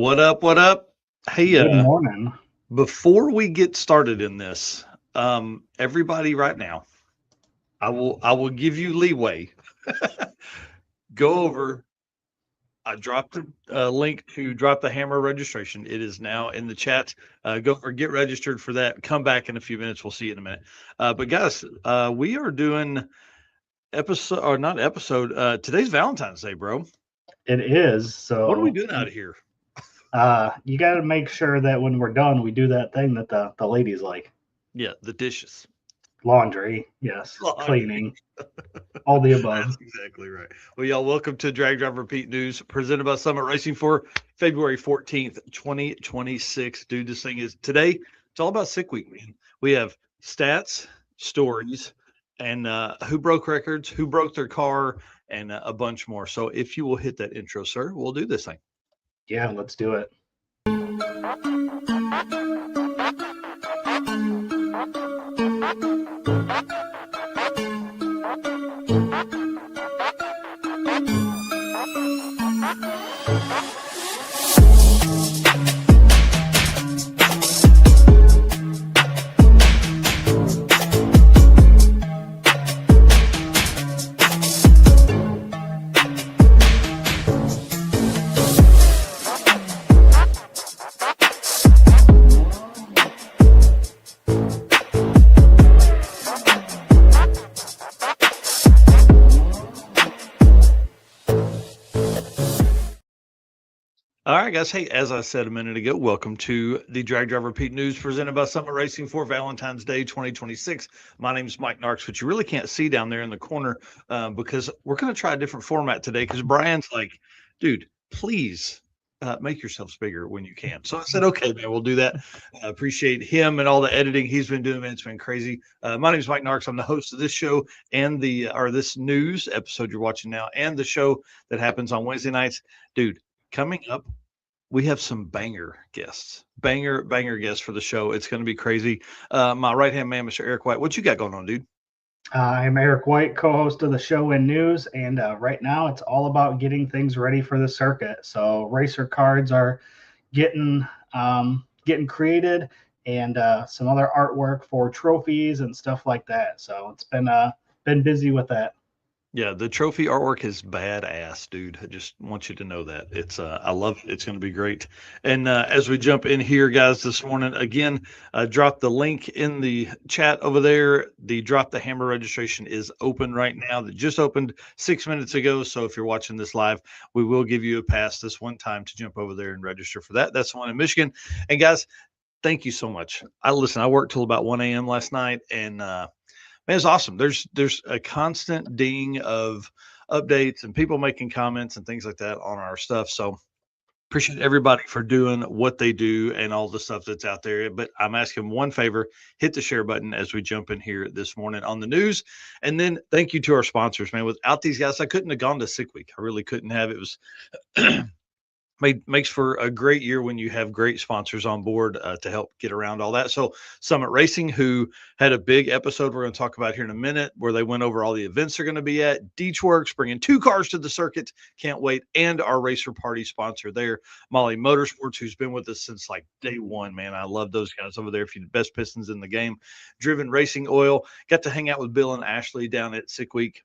What up? What up? Hey, Good morning. before we get started in this, everybody right now, I will give you leeway. Go over. I dropped the link to drop the hammer registration. It is now in the chat. Go or get registered for that. Come back in a few minutes. We'll see you in a minute. But guys, we are doing episode or not episode. Today's Valentine's Day, bro. It is. What are we So doing out of here? you got to make sure that when we're done, we do that thing that the ladies like: Yeah, the dishes. laundry, yes, Laundry. cleaning, all the above. That's exactly right. Well, y'all, welcome to Drag Drive Repeat News presented by Summit Racing for February 14th, 2026. Dude, this thing is today, it's all about sick week, man. We have stats, stories, and who broke records, who broke their car, and a bunch more. So if you will hit that intro, sir, we'll do this thing. Yeah, let's do it. All right, guys. Hey, as I said a minute ago, welcome to the Drag Drive Repeat News presented by Summit Racing for Valentine's Day 2026. My name is Mike Narks, but you really can't see down there in the corner because we're going to try a different format today because Brian's like, dude, please make yourselves bigger when you can. So I said, okay, man, we'll do that. I appreciate him and all the editing he's been doing, man. It's been crazy. My name is Mike Narks. I'm the host of this show and this news episode you're watching now and the show that happens on Wednesday nights. Dude, coming up, we have some banger guests for the show. It's going to be crazy. My right hand man, Mr. Eric White. What you got going on, dude? I'm Eric White, co-host of the show and news, and right now it's all about getting things ready for the circuit. So racer cards are getting getting created, and some other artwork for trophies and stuff like that. So it's been busy with that. Yeah, the trophy artwork is badass, dude. I just want you to know that. It's I love it. It's going to be great. And as we jump in here, guys, this morning again, drop the link in the chat over there. The drop the hammer registration is open right now. That just opened 6 minutes ago. So if you're watching this live, we will give you a pass this one time to jump over there and register for that. That's the one in Michigan. And guys, thank you so much. I worked till about 1 a.m. last night, and man, it's awesome. There's a constant ding of updates and people making comments and things like that on our stuff. So appreciate everybody for doing what they do and all the stuff that's out there. But I'm asking one favor: hit the share button as we jump in here this morning on the news. And then thank you to our sponsors, man. Without these guys, I couldn't have gone to sick week. I really couldn't have. It was makes for a great year when you have great sponsors on board to help get around all that. So Summit Racing, who had a big episode we're going to talk about here in a minute, where they went over all the events they're going to be at. Deechworks bringing 2 cars to the circuit. Can't wait. And our Racer Party sponsor there, Molly Motorsports, who's been with us since like day one, man. I love those guys over there. If you're the best pistons in the game. Driven Racing Oil. Got to hang out with Bill and Ashley down at Sick Week.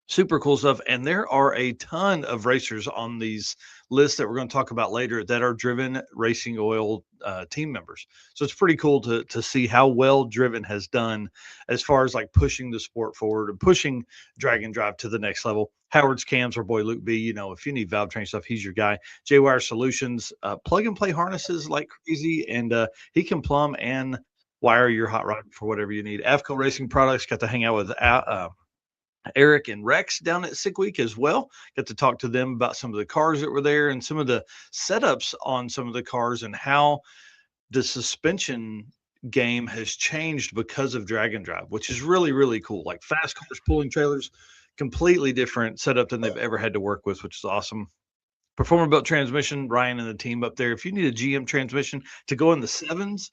Super cool stuff. And there are a ton of racers on these lists that we're going to talk about later that are Driven Racing Oil team members. So it's pretty cool to see how well Driven has done as far as like pushing the sport forward and pushing drag and drive to the next level. Howard's Cams, our boy Luke B. You know, if you need valve train stuff, he's your guy. J-Wire Solutions, plug and play harnesses like crazy, and he can plumb and wire your hot rod for whatever you need. AFCO Racing Products, got to hang out with Eric and Rex down at Sick Week as well. Got to talk to them about some of the cars that were there and some of the setups on some of the cars and how the suspension game has changed because of drag and drive, which is really, really cool. Like fast cars pulling trailers, completely different setup than they've ever had to work with, which is awesome. Performer built transmission, Ryan and the team up there. If you need a GM transmission to go in the sevens,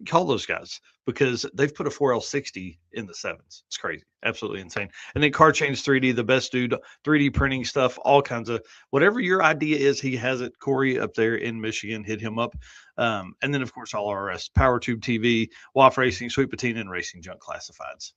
call those guys because they've put a 4L60 in the sevens. It's crazy, absolutely insane. And then Car Change 3D, the best dude, 3D printing stuff, all kinds of whatever your idea is, he has it. Corey up there in Michigan, hit him up. And then of course all our rest: Power Tube TV, WAF Racing, Sweet Patina, and Racing Junk Classifieds.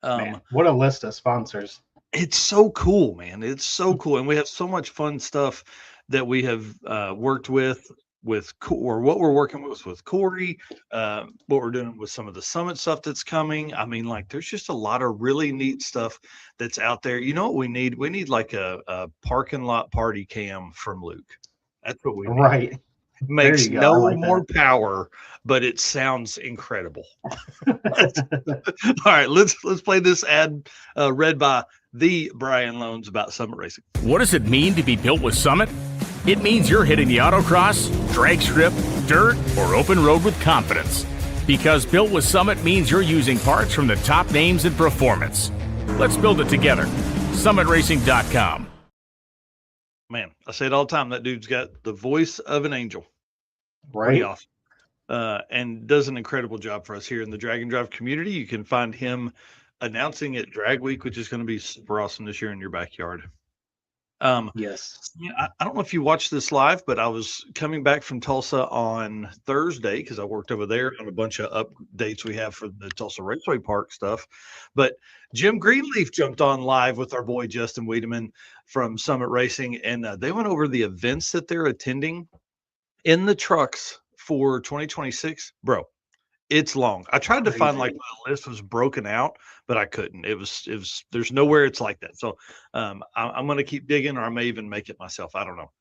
Man, what a list of sponsors. It's so cool, man. It's so cool. And we have so much fun stuff that we have worked with or what we're working with Corey, what we're doing with some of the summit stuff that's coming. I mean, like, there's just a lot of really neat stuff that's out there. You know what we need? We need like a parking lot party cam from Luke. That's what we need. Right. Makes no more power, but it sounds incredible. All right, let's play this ad read by the Brian Loans about Summit Racing. What does it mean to be built with Summit? It means you're hitting the autocross, drag strip, dirt, or open road with confidence. Because built with Summit means you're using parts from the top names in performance. Let's build it together. SummitRacing.com. Man, I say it all the time. That dude's got the voice of an angel. Right. Pretty awesome. And does an incredible job for us here in the Drag and Drive community. You can find him announcing at Drag Week, which is going to be super awesome this year in your backyard. Yes. Yeah, I don't know if you watched this live, but I was coming back from Tulsa on Thursday because I worked over there on a bunch of updates we have for the Tulsa Raceway Park stuff. But Jim Greenleaf jumped on live with our boy Justin Wiedemann from Summit Racing, and they went over the events that they're attending in the trucks for 2026. Bro, it's long. I tried to find like my list was broken out, but I couldn't. It was there's nowhere it's like that. So I'm going to keep digging, or I may even make it myself. I don't know.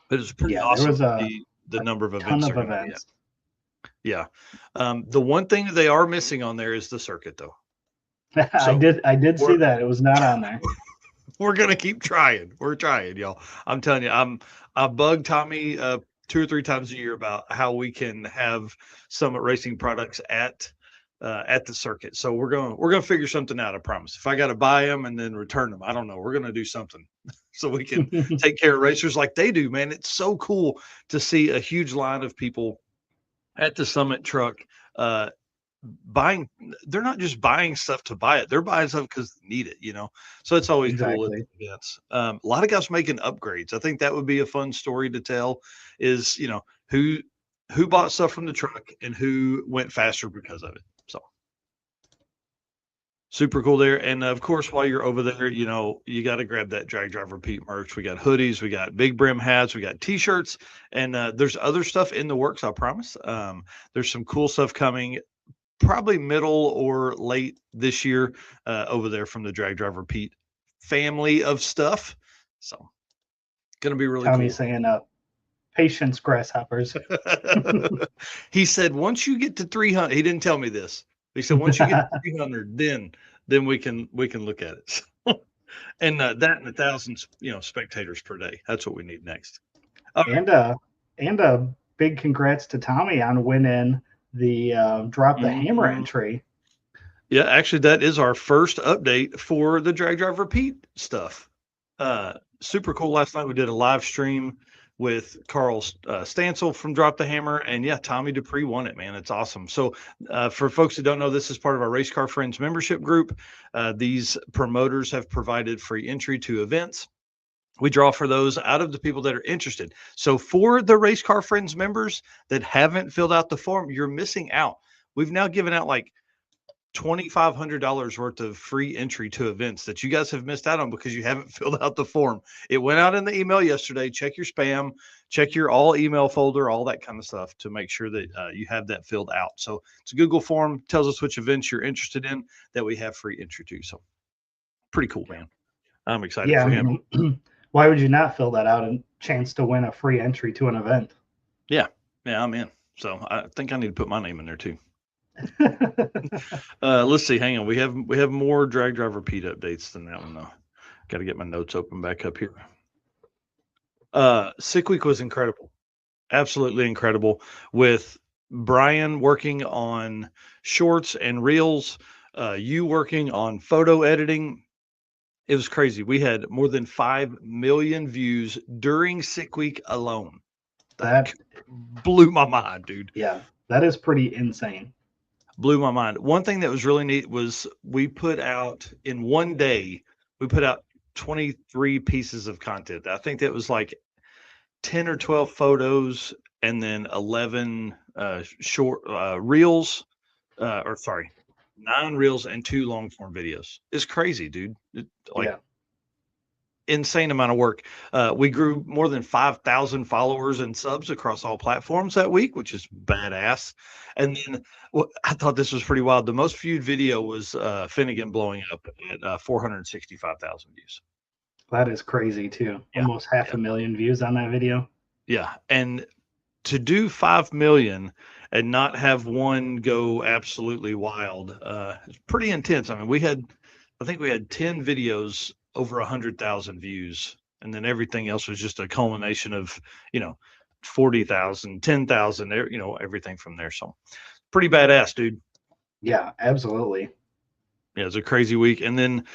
But it's pretty awesome. There was the number of ton events. Of events. Yeah. The one thing that they are missing on there is the circuit, though. I did see that. It was not on there. We're going to keep trying. We're trying, y'all. I'm telling you, I bug Tommy 2 or 3 times a year about how we can have Summit Racing products at the circuit. So we're gonna figure something out. I promise. If I got to buy them and then return them, I don't know. We're gonna do something so we can take care of racers like they do. Man, it's so cool to see a huge line of people at the Summit truck buying. They're not just buying stuff to buy it; they're buying stuff because they need it. So it's always cool at the events. A lot of guys making upgrades. I think that would be a fun story to tell. Is who bought stuff from the truck and who went faster because of it. So super cool there. And of course, while you're over there, you got to grab that Drag Driver Pete merch. We got hoodies, we got big brim hats, we got t-shirts, and there's other stuff in the works. I promise. There's some cool stuff coming probably middle or late this year over there from the Drag Driver Pete family of stuff. So going to be really Tommy's cool. saying patience, grasshoppers. He said, once you get to 300, he didn't tell me this. He said, once you get to 300, then we can look at it. And that and 1,000, spectators per day. That's what we need next. And a big congrats to Tommy on winning the Drop the Hammer entry. Yeah, actually, that is our first update for the Drag Driver Pete stuff. Super cool. Last night we did a live stream with Carl Stansel from Drop the Hammer, and yeah, Tommy Dupree won it, man. It's awesome. So for folks who don't know, this is part of our Race Car Friends membership group. These promoters have provided free entry to events. We draw for those out of the people that are interested. So for the Race Car Friends members that haven't filled out the form, you're missing out. We've now given out like $2,500 worth of free entry to events that you guys have missed out on because you haven't filled out the form. It went out in the email yesterday. Check your spam, check your all email folder, all that kind of stuff to make sure that you have that filled out. So it's a Google form, tells us which events you're interested in that we have free entry to. So pretty cool, man. I'm excited for him. Why would you not fill that out and chance to win a free entry to an event? Yeah, I'm in. So I think I need to put my name in there too. Let's see. Hang on. We have more Drag Driver Pete updates than that one though. Got to get my notes open back up here. Sick Week was incredible, absolutely incredible. With Brian working on shorts and reels, you working on photo editing. It was crazy. We had more than 5 million views during Sick Week alone. That blew my mind, dude. Yeah. That is pretty insane. Blew my mind. One thing that was really neat was we put out in one day, we put out 23 pieces of content. I think that was like 10 or 12 photos and then 11 short reels, or sorry, 9 reels and 2 long form videos. It's crazy, dude. Like, Yeah. insane amount of work. We grew more than 5,000 followers and subs across all platforms that week, which is badass. And then I thought this was pretty wild. The most viewed video was Finnegan blowing up at 465,000 views. That is crazy too. Yeah, Almost half a million views on that video. Yeah. And to do 5 million and not have one go absolutely wild, it's pretty intense. I mean, I think we had 10 videos over 100,000 views, and then everything else was just a culmination of, 40,000, 10,000, everything from there. So pretty badass, dude. Yeah, absolutely. Yeah, it's a crazy week. And then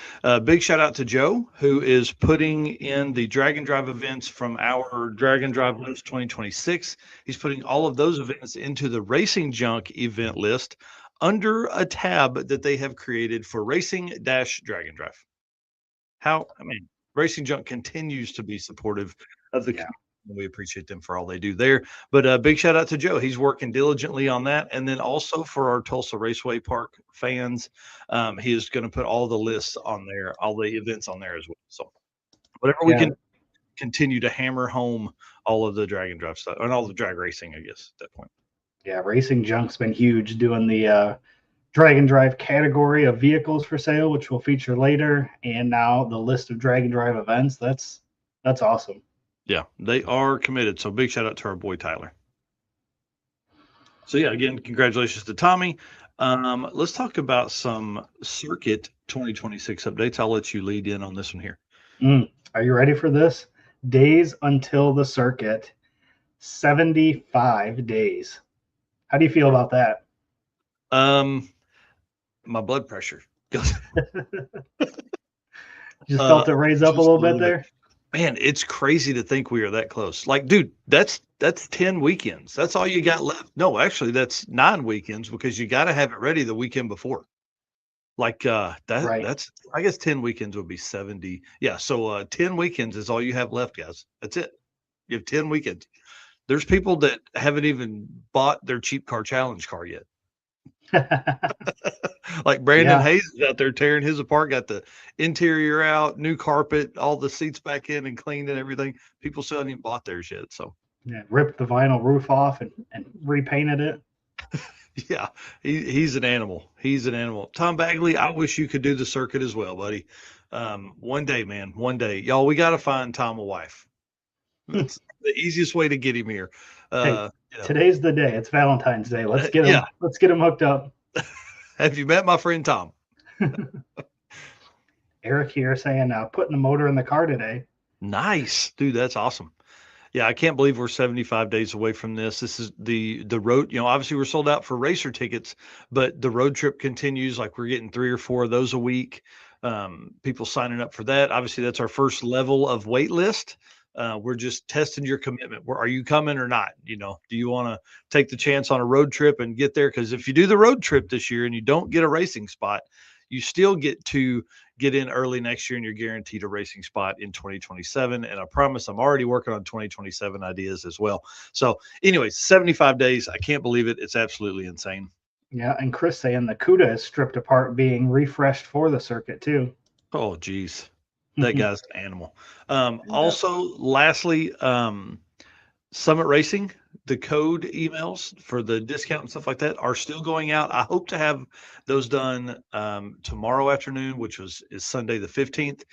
big shout out to Joe, who is putting in the Drag and Drive events from our Drag and Drive list 2026. He's putting all of those events into the Racing Junk event list under a tab that they have created for Racing-Drag and Drive. Racing Junk continues to be supportive of the community. We appreciate them for all they do there. But big shout out to Joe. He's working diligently on that. And then also for our Tulsa Raceway Park fans, he is going to put all the lists on there, all the events on there as well. So whatever we can continue to hammer home all of the drag and drive stuff and all the drag racing, I guess, at that point. Yeah, Racing Junk's been huge doing the drag and drive category of vehicles for sale, which we'll feature later. And now the list of drag and drive events. That's awesome. Yeah, they are committed. So big shout out to our boy Tyler. So yeah, again, congratulations to Tommy. Let's talk about some Circuit 2026 updates. I'll let you lead in on this one here. Are you ready for this? Days until the circuit, 75 days. How do you feel about that? My blood pressure. Just felt it raise up a little bit there. Man, it's crazy to think we are that close. Like, dude, that's 10 weekends. That's all you got left. No, actually, that's 9 weekends because you got to have it ready the weekend before. Like that's I guess 10 weekends would be 70. Yeah, so 10 weekends is all you have left, guys. That's it. You have 10 weekends. There's people that haven't even bought their cheap car challenge car yet. Like Brandon Hayes is out there tearing his apart, got the interior out, new carpet, all the seats back in and cleaned and everything. People still haven't even bought theirs yet. So ripped the vinyl roof off and repainted it. Yeah, he's an animal. He's an animal. Tom Bagley, I wish you could do the circuit as well, buddy. One day, man, one day. Y'all, we got to find Tom a wife. That's the easiest way to get him here. Today's the day. It's Valentine's Day. Let's get him. Let's get him hooked up. Have you met my friend Tom? Eric here saying putting the motor in the car today. Nice, dude. That's awesome. Yeah, I can't believe we're 75 days away from this. This is the road. Obviously we're sold out for racer tickets, but the road trip continues. Like we're getting 3 or 4 of those a week. People signing up for that. Obviously, that's our first level of wait list. We're just testing your commitment. Are you coming or not? Do you want to take the chance on a road trip and get there? Because if you do the road trip this year and you don't get a racing spot, you still get to get in early next year and you're guaranteed a racing spot in 2027. And I promise I'm already working on 2027 ideas as well. So anyways, 75 days. I can't believe it. It's absolutely insane. Yeah. And Chris saying the CUDA is stripped apart, being refreshed for the circuit too. Oh, geez. That guy's an animal. Also, lastly, Summit Racing, the code emails for the discount and stuff like that are still going out. I hope to have those done tomorrow afternoon, which is Sunday the 15th.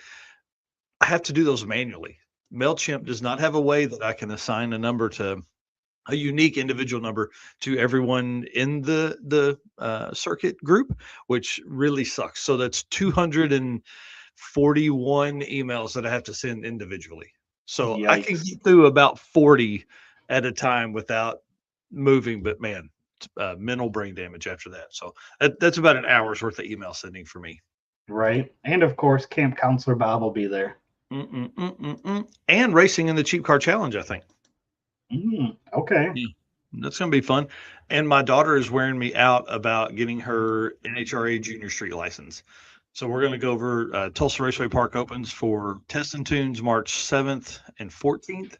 I have to do those manually. MailChimp does not have a way that I can assign a unique individual number to everyone in the circuit group, which really sucks. So that's 241 emails that I have to send individually. So Yikes. I can get through about 40 at a time without moving, but man, mental brain damage after that. So that's about an hour's worth of email sending for me. Right. And of course, Camp Counselor Bob will be there. And racing in the Cheap Car Challenge, I think. Okay. That's going to be fun. And my daughter is wearing me out about getting her NHRA junior street license. So we're going to go over Tulsa Raceway Park opens for Test and Tunes March 7th and 14th,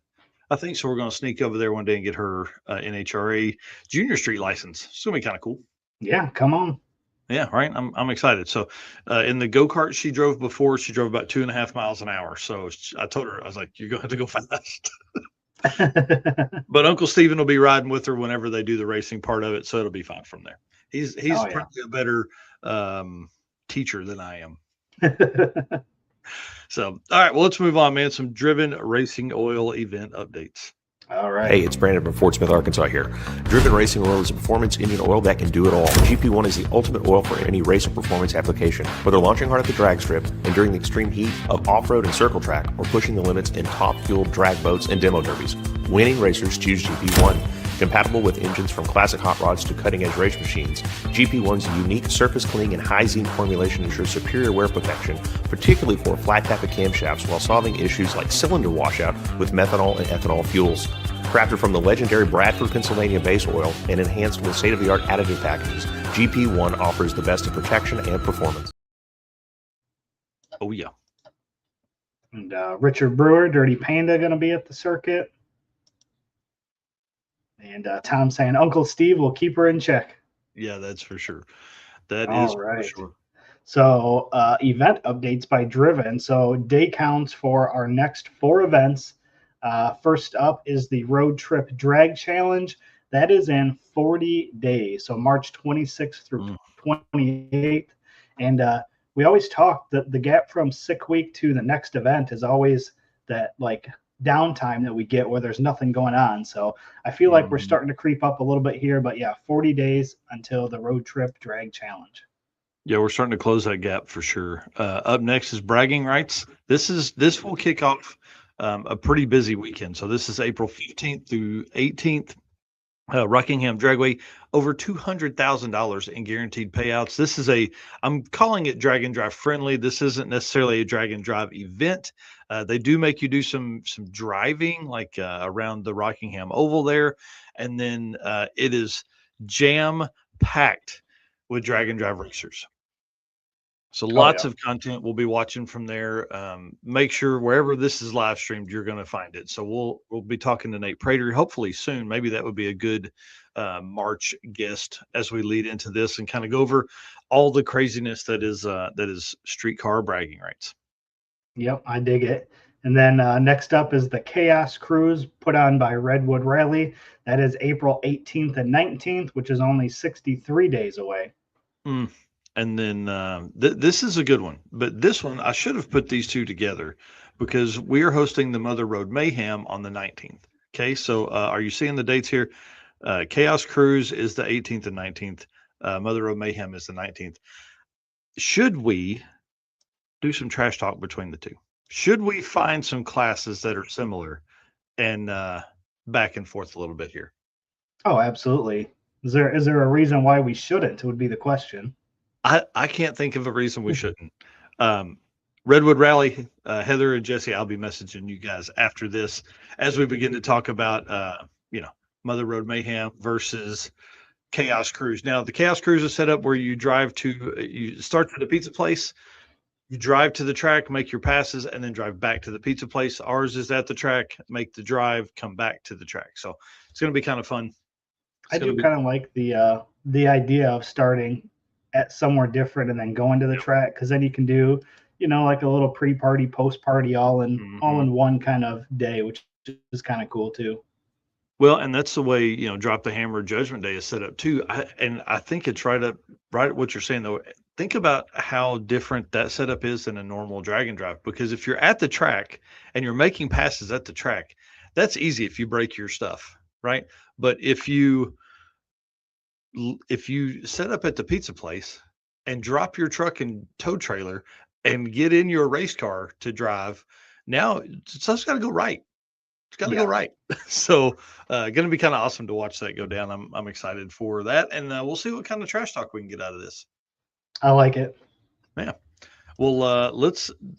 I think. So we're going to sneak over there one day and get her NHRA junior street license. It's going to be kind of cool. Yeah, come on. Yeah, right. I'm excited. So, in the go kart she drove before, she drove about 2.5 miles an hour. So I told her, I was like, "You're going to have to go fast." But Uncle Steven will be riding with her whenever they do the racing part of it, so it'll be fine from there. He's Oh, yeah. probably a better teacher than I am. So, all right, well, let's move on, man. Some Driven Racing Oil event updates. All right. Hey, it's Brandon from Fort Smith, Arkansas here. Driven Racing Oil is a performance engine oil that can do it all. GP1 is the ultimate oil for any race or performance application. Whether launching hard at the drag strip, enduring the extreme heat of off-road and circle track, or pushing the limits in top-fueled drag boats and demo derbies, winning racers choose GP1. Compatible with engines from classic hot rods to cutting-edge race machines, GP1's unique surface cleaning and high zinc formulation ensures superior wear protection, particularly for flat tappet camshafts, while solving issues like cylinder washout with methanol and ethanol fuels. Crafted from the legendary Bradford, Pennsylvania base oil and enhanced with state-of-the-art additive packages, GP1 offers the best in protection and performance. Oh, yeah. And Richard Brewer, Dirty Panda, going to be at the circuit. And Tom saying Uncle Steve will keep her in check. Yeah, that's for sure. That All is right. for sure. So event updates by Driven. So day counts for our next 4 events. First up is the Road Trip Drag Challenge. That is in 40 days. So March 26th through 28th. And we always talk that the gap from sick week to the next event is always that like downtime that we get where there's nothing going on. So I feel like we're starting to creep up a little bit here, but yeah, 40 days until the Road Trip Drag Challenge. Yeah, we're starting to close that gap for sure. Up next is bragging rights. This will kick off a pretty busy weekend. So this is April 15th through 18th. Rockingham Dragway, over $200,000 in guaranteed payouts. I'm calling it drag and drive friendly. This isn't necessarily a drag and drive event. They do make you do some driving, like around the Rockingham Oval there, and then it is jam packed with drag and drive racers. So lots of content we'll be watching from there. Make sure wherever this is live streamed, you're going to find it. So we'll be talking to Nate Prater hopefully soon. Maybe that would be a good March guest as we lead into this and kind of go over all the craziness that is streetcar bragging rights. Yep, I dig it. And then next up is the Chaos Cruise put on by Redwood Rally. That is April 18th and 19th, which is only 63 days away. And then this is a good one, but this one I should have put these two together because we are hosting the Mother Road Mayhem on the 19th. Okay, so are you seeing the dates here? Chaos Cruise is the 18th and 19th. Mother Road Mayhem is the 19th. Should we do some trash talk between the two? Should we find some classes that are similar and back and forth a little bit here? Oh, absolutely. Is there a reason why we shouldn't? Would be the question. I can't think of a reason we shouldn't. Redwood Rally, Heather and Jesse, I'll be messaging you guys after this as we begin to talk about, Mother Road Mayhem versus Chaos Cruise. Now, the Chaos Cruise is set up where you start at the pizza place, you drive to the track, make your passes, and then drive back to the pizza place. Ours is at the track, make the drive, come back to the track. So it's going to be kind of fun. I do kind of like the idea of starting at somewhere different and then going to the track, because then you can do like a little pre-party, post-party all in one kind of day, which is kind of cool too. Well, and that's the way Drop the Hammer Judgment Day is set up too. I think it's right at what you're saying though. Think about how different that setup is than a normal drag and drive, because if you're at the track and you're making passes at the track, that's easy if you break your stuff, right? But if you set up at the pizza place and drop your truck and tow trailer and get in your race car to drive, now stuff's got to go right. It's got to go right. So going to be kind of awesome to watch that go down. I'm excited for that, and we'll see what kind of trash talk we can get out of this. I like it. Yeah. Well,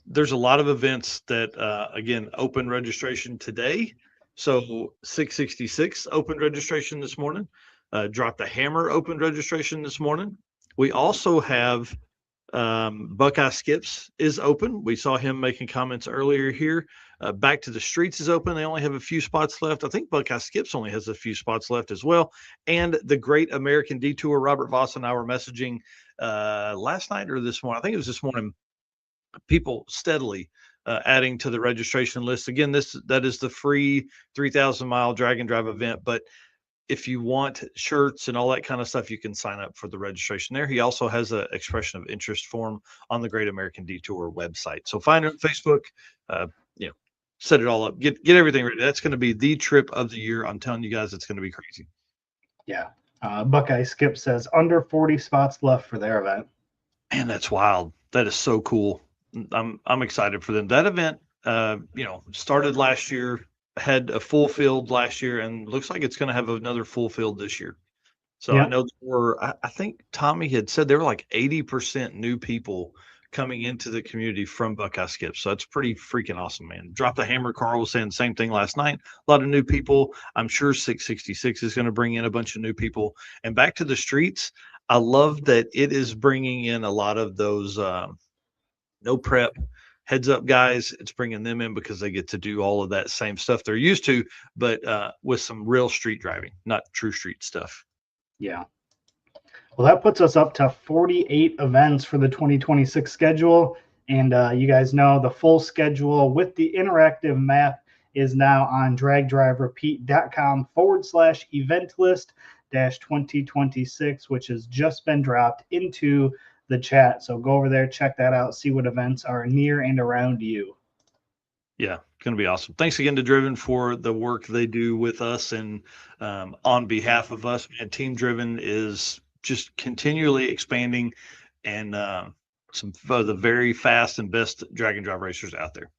there's a lot of events that again open registration today. So 666 opened registration this morning. Drop the Hammer opened registration this morning. We also have Buckeye Skips is open. We saw him making comments earlier here. Back to the Streets is open. They only have a few spots left. I think Buckeye Skips only has a few spots left as well. And the Great American Detour, Robert Voss and I were messaging last night or this morning. I think it was this morning. People steadily adding to the registration list. Again, that is the free 3,000-mile drag and drive event. But if you want shirts and all that kind of stuff, you can sign up for the registration there. He also has an expression of interest form on the Great American Detour website. So find it on Facebook, set it all up, get everything ready. That's going to be the trip of the year. I'm telling you guys, it's going to be crazy. Yeah. Buckeye Skip says under 40 spots left for their event. Man, that's wild. That is so cool. I'm excited for them. That event, started last year, had a full field last year, and looks like it's going to have another full field this year. So I know I think Tommy had said there were like 80% new people coming into the community from Buckeye Skip. So that's pretty freaking awesome, man. Drop the Hammer. Carl was saying the same thing last night. A lot of new people. I'm sure 666 is going to bring in a bunch of new people. And back to the streets, I love that it is bringing in a lot of those no prep heads up guys. It's bringing them in because they get to do all of that same stuff they're used to, but with some real street driving, not true street stuff. Yeah. Well, that puts us up to 48 events for the 2026 schedule. And you guys know the full schedule with the interactive map is now on dragdriverepeat.com/event list -2026, which has just been dropped into the chat. So go over there, check that out, see what events are near and around you. Yeah, going to be awesome. Thanks again to Driven for the work they do with us and on behalf of us. And Team Driven is just continually expanding and some of the very fast and best drag and drive racers out there.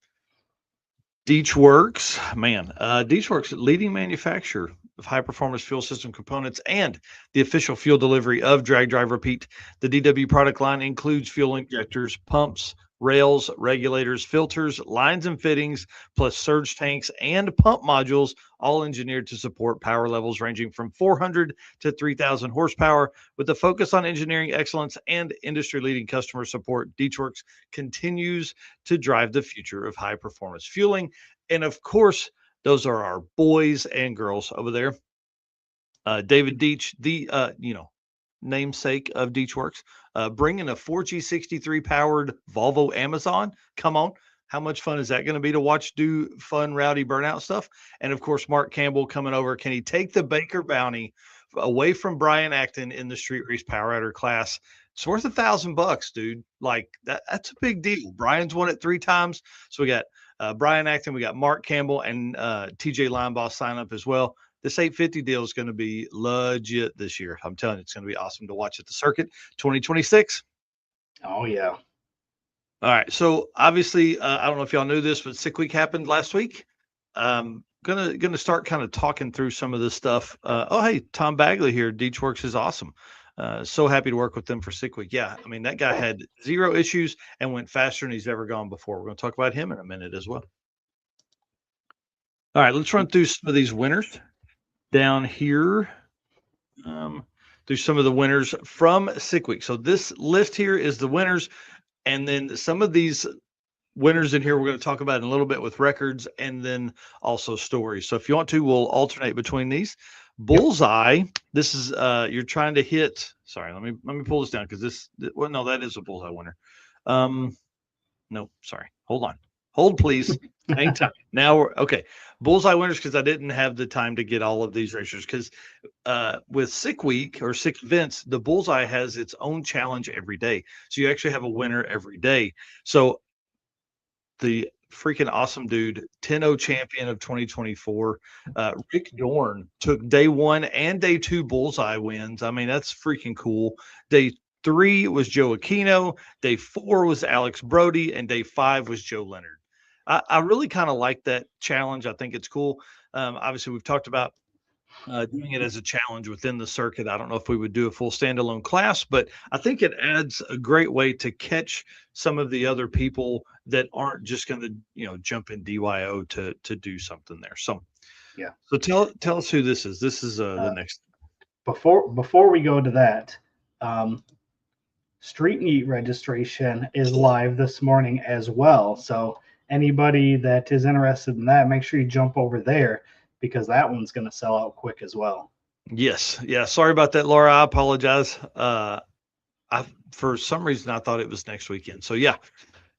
Deechworks, man, Deechworks, leading manufacturer of high-performance fuel system components and the official fuel delivery of Drag Drive Repeat. The DW product line includes fuel injectors, pumps, rails, regulators, filters, lines and fittings, plus surge tanks and pump modules, all engineered to support power levels ranging from 400 to 3,000 horsepower. With a focus on engineering excellence and industry-leading customer support, Deechworks continues to drive the future of high-performance fueling. And of course, those are our boys and girls over there. David Deech, the namesake of Deechworks, bringing a 4G63 powered Volvo Amazon. Come on. How much fun is that going to be to watch do fun, rowdy burnout stuff? And of course, Mark Campbell coming over. Can he take the Baker Bounty away from Brian Acton in the Street Race Power Rider class? It's worth $1,000, dude. Like that's a big deal. Brian's won it 3 times. So we got Brian Acton, we got Mark Campbell, and TJ Linebaugh sign up as well. This 850 deal is going to be legit this year. I'm telling you, it's going to be awesome to watch at the circuit 2026. Oh, yeah. All right. So obviously, I don't know if y'all knew this, but Sick Week happened last week. Gonna start kind of talking through some of this stuff. Hey, Tom Bagley here. Deechworks is awesome. So happy to work with them for Sick Week. Yeah, I mean, that guy had 0 issues and went faster than he's ever gone before. We're going to talk about him in a minute as well. All right, let's run through some of these winners down here. Through some of the winners from Sick Week. So this list here is the winners, and then some of these winners in here we're going to talk about in a little bit with records and then also stories. So if you want to, we'll alternate between these. Bullseye, this is you're trying to hit. Sorry, let me pull this down because no, that is a bullseye winner. No, sorry. Hold please. Hang time. Now we're okay. Bullseye winners, because I didn't have the time to get all of these racers, because with Sick Week or Sick Events, the Bullseye has its own challenge every day. So you actually have a winner every day. So the freaking awesome dude, 10-0 champion of 2024, Rick Dorn, took day 1 and day 2 Bullseye wins. I mean, that's freaking cool. Day 3 was Joe Aquino, day 4 was Alex Brody, and day 5 was Joe Leonard. I really kind of like that challenge. I think it's cool. Obviously, we've talked about doing it as a challenge within the circuit. I don't know if we would do a full standalone class, but I think it adds a great way to catch some of the other people that aren't just going to, jump in DYO to do something there. So Yeah. So tell us who this is. This is the next. Before we go to that, Street Meet registration is live this morning as well. So anybody that is interested in that, make sure you jump over there because that one's going to sell out quick as well. Yes. Yeah. Sorry about that, Laura. I apologize. I for some reason I thought it was next weekend. So yeah,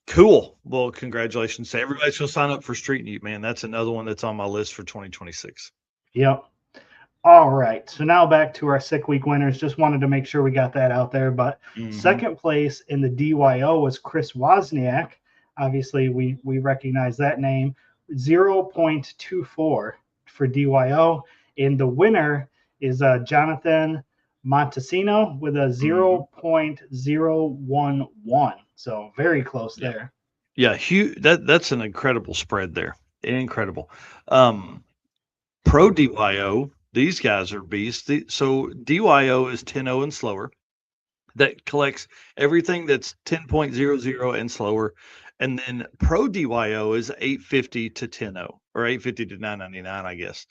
cool. Well, congratulations to everybody. So sign up for Street Meet, man. That's another one that's on my list for 2026. Yep. All right. So now back to our sick week winners. Just wanted to make sure we got that out there. But second place in the DYO was Chris Wozniak. Obviously, we recognize that name. 0.24 for DYO. And the winner is Jonathan Montesino with a 0.011. So very close there. Yeah, that's an incredible spread there. Incredible. Pro DYO, these guys are beasts. So DYO is 10-0 and slower. That collects everything that's 10.00 and slower. And then Pro DYO is 850 to 10-0 or 850 to 999, I guess.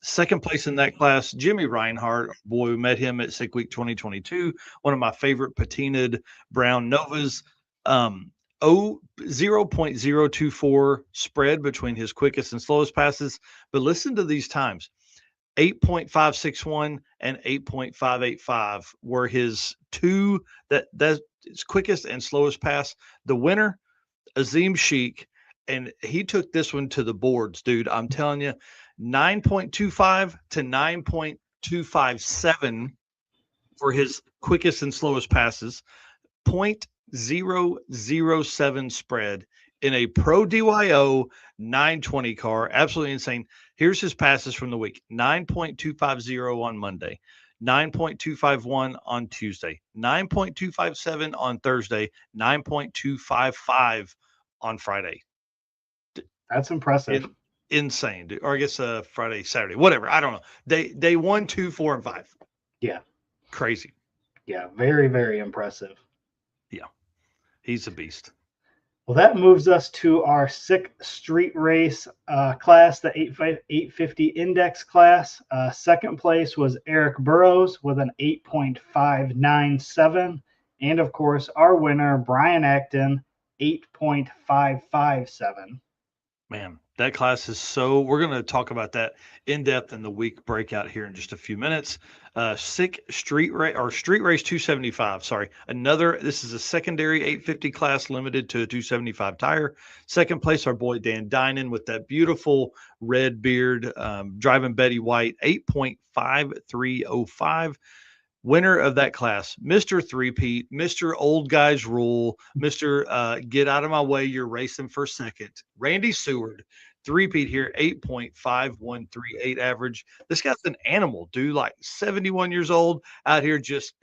Second place in that class, Jimmy Reinhardt. Boy, we met him at Sick Week 2022. One of my favorite patinaed brown Novas. 0.024 spread between his quickest and slowest passes. But listen to these times. 8.561 and 8.585 were his two that's his quickest and slowest pass. The winner, Azim Sheik, and he took this one to the boards, dude. I'm telling you, 9.25 to 9.257 for his quickest and slowest passes. 0.007 spread in a Pro DYO 920 car. Absolutely insane. Here's his passes from the week: 9.250 on Monday, 9.251 on Tuesday, 9.257 on Thursday, 9.255 on Friday. That's impressive. Insane, dude. Or I guess Friday, Saturday, whatever. I don't know. Day 1, 2, 4, and 5. Yeah. Crazy. Yeah. Very, very impressive. Yeah. He's a beast. Well, that moves us to our sick street race class, the 850 index class. Second place was Eric Burrows with an 8.597. And of course, our winner, Brian Acton, 8.557. Man, that class is we're going to talk about that in depth in the week breakout here in just a few minutes. Sick street race or street race 275. Sorry. This is a secondary 850 class limited to a 275 tire. Second place, our boy Dan Dinan with that beautiful red beard, driving Betty White, 8.5305. Winner of that class, Mr. Three-Peat, Mr. Old Guys Rule, Mr. Get Out of My Way, You're Racing for Second, Randy Seward, Three-Peat here, 8.5138 average. This guy's an animal, dude, like 71 years old, out here just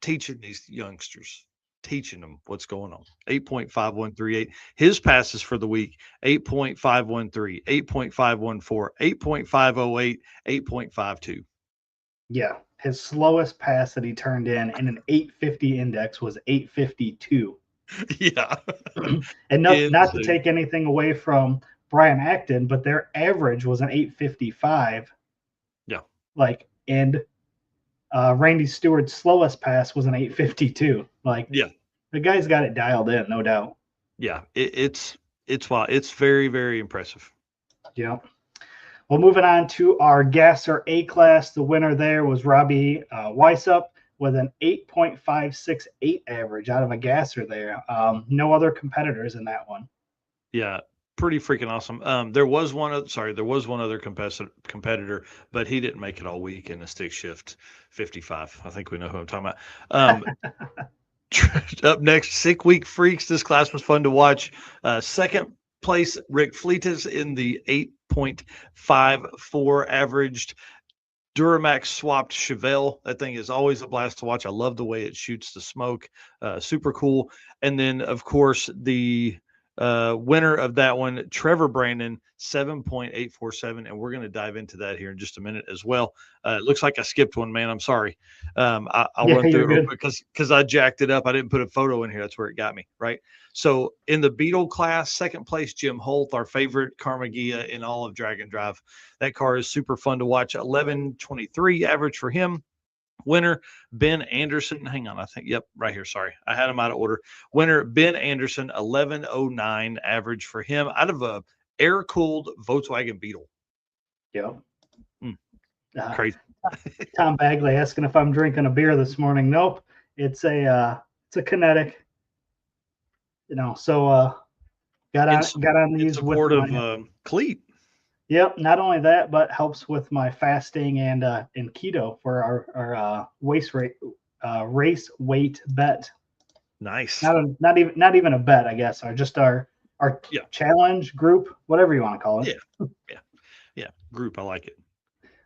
teaching these youngsters, teaching them what's going on. 8.5138. His passes for the week, 8.513, 8.514, 8.508, 8.52. Yeah. His slowest pass that he turned in an 850 index was 852. Yeah. And not to take anything away from Brian Acton, but their average was an 855. Yeah. And Randy Stewart's slowest pass was an 852. Yeah. The guy's got it dialed in, no doubt. Yeah. It's wild. It's very, very impressive. Yeah. Well, moving on to our Gasser A class, the winner there was Robbie Weissup with an 8.568 average out of a Gasser there. No other competitors in that one. Yeah, pretty freaking awesome. There was one other competitor, but he didn't make it all week in a stick shift 55. I think we know who I'm talking about. Up next, Sick Week Freaks. This class was fun to watch. Second place, Rick Fleetas in the 8.54 averaged. Duramax swapped Chevelle. That thing is always a blast to watch. I love the way it shoots the smoke. Super cool. And then, of course, the Winner of that one, Trevor Brandon, 7.847. And we're going to dive into that here in just a minute as well. It looks like I skipped one, man. I'm sorry. I'll run through it real quick because I jacked it up. I didn't put a photo in here. That's where it got me, right? So in the Beetle class, second place, Jim Holt, our favorite Carmagia in all of Drag and Drive. That car is super fun to watch. 11.23 average for him. Winner, Ben Anderson. Hang on, I think, yep, right here. Sorry, I had him out of order. Winner, Ben Anderson, 11.09 average for him out of a air-cooled Volkswagen Beetle. Yep. Crazy. Tom Bagley asking if I'm drinking a beer this morning. Nope, it's a kinetic. So got on these in support with of Cleat. Yep. Not only that, but helps with my fasting and keto for our race weight bet. Nice. Not even a bet, I guess, or just our challenge group, whatever you want to call it. Yeah. Group. I like it.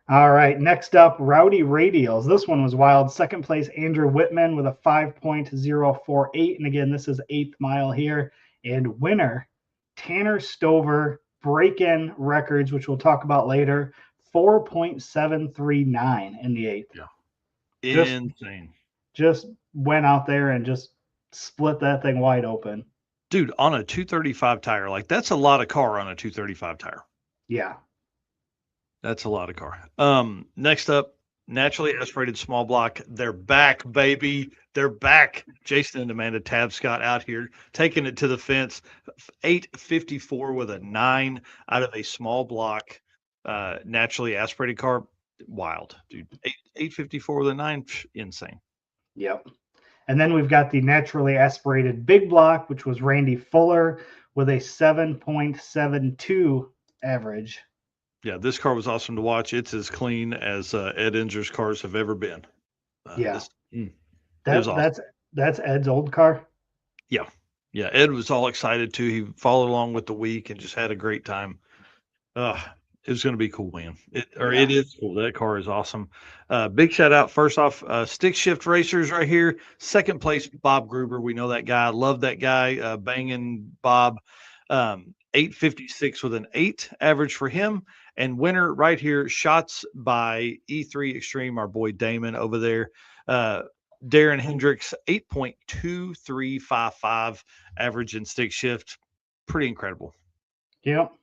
All right. Next up, Rowdy Radials. This one was wild. Second place, Andrew Whitman with a 5.048. And again, this is 8th mile here. And winner, Tanner Stover, break-in records, which we'll talk about later, 4.739 in the 8th. Yeah. Insane. Just went out there and just split that thing wide open. Dude, on a 235 tire, like that's a lot of car on a 235 tire. Yeah. That's a lot of car. Next up, naturally aspirated small block. They're back, baby. They're back. Jason and Amanda Tabscott out here taking it to the fence. 854 with a 9 out of a small block naturally aspirated car. Wild, dude. 854 with a 9. Insane. Yep. And then we've got the naturally aspirated big block, which was Randy Fuller with a 7.72 average. Yeah, this car was awesome to watch. It's as clean as Ed Inger's cars have ever been. That's awesome. That's Ed's old car. Yeah. Ed was all excited too. He followed along with the week and just had a great time. It was going to be cool, man. It is cool. That car is awesome. Big shout out. First off, Stick Shift Racers right here. Second place, Bob Gruber. We know that guy. Love that guy. Banging Bob. 856 with an 8 average for him. And winner right here, shots by E3 Extreme, our boy Damon over there. Darren Hendricks, 8.2355 average in stick shift. Pretty incredible. Yep.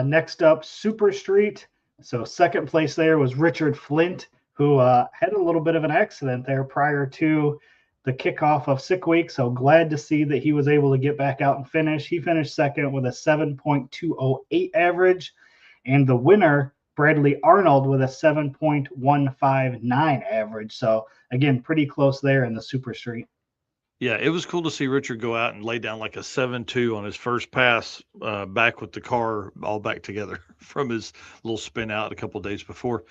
Next up, Super Street. So second place there was Richard Flint, who had a little bit of an accident there prior to the kickoff of Sick Week. So glad to see that he was able to get back out and finish. He finished second with a 7.208 average. And the winner, Bradley Arnold, with a 7.159 average. So again, pretty close there in the Super Street. Yeah, it was cool to see Richard go out and lay down like a 7.2 on his first pass back with the car all back together from his little spin out a couple of days before.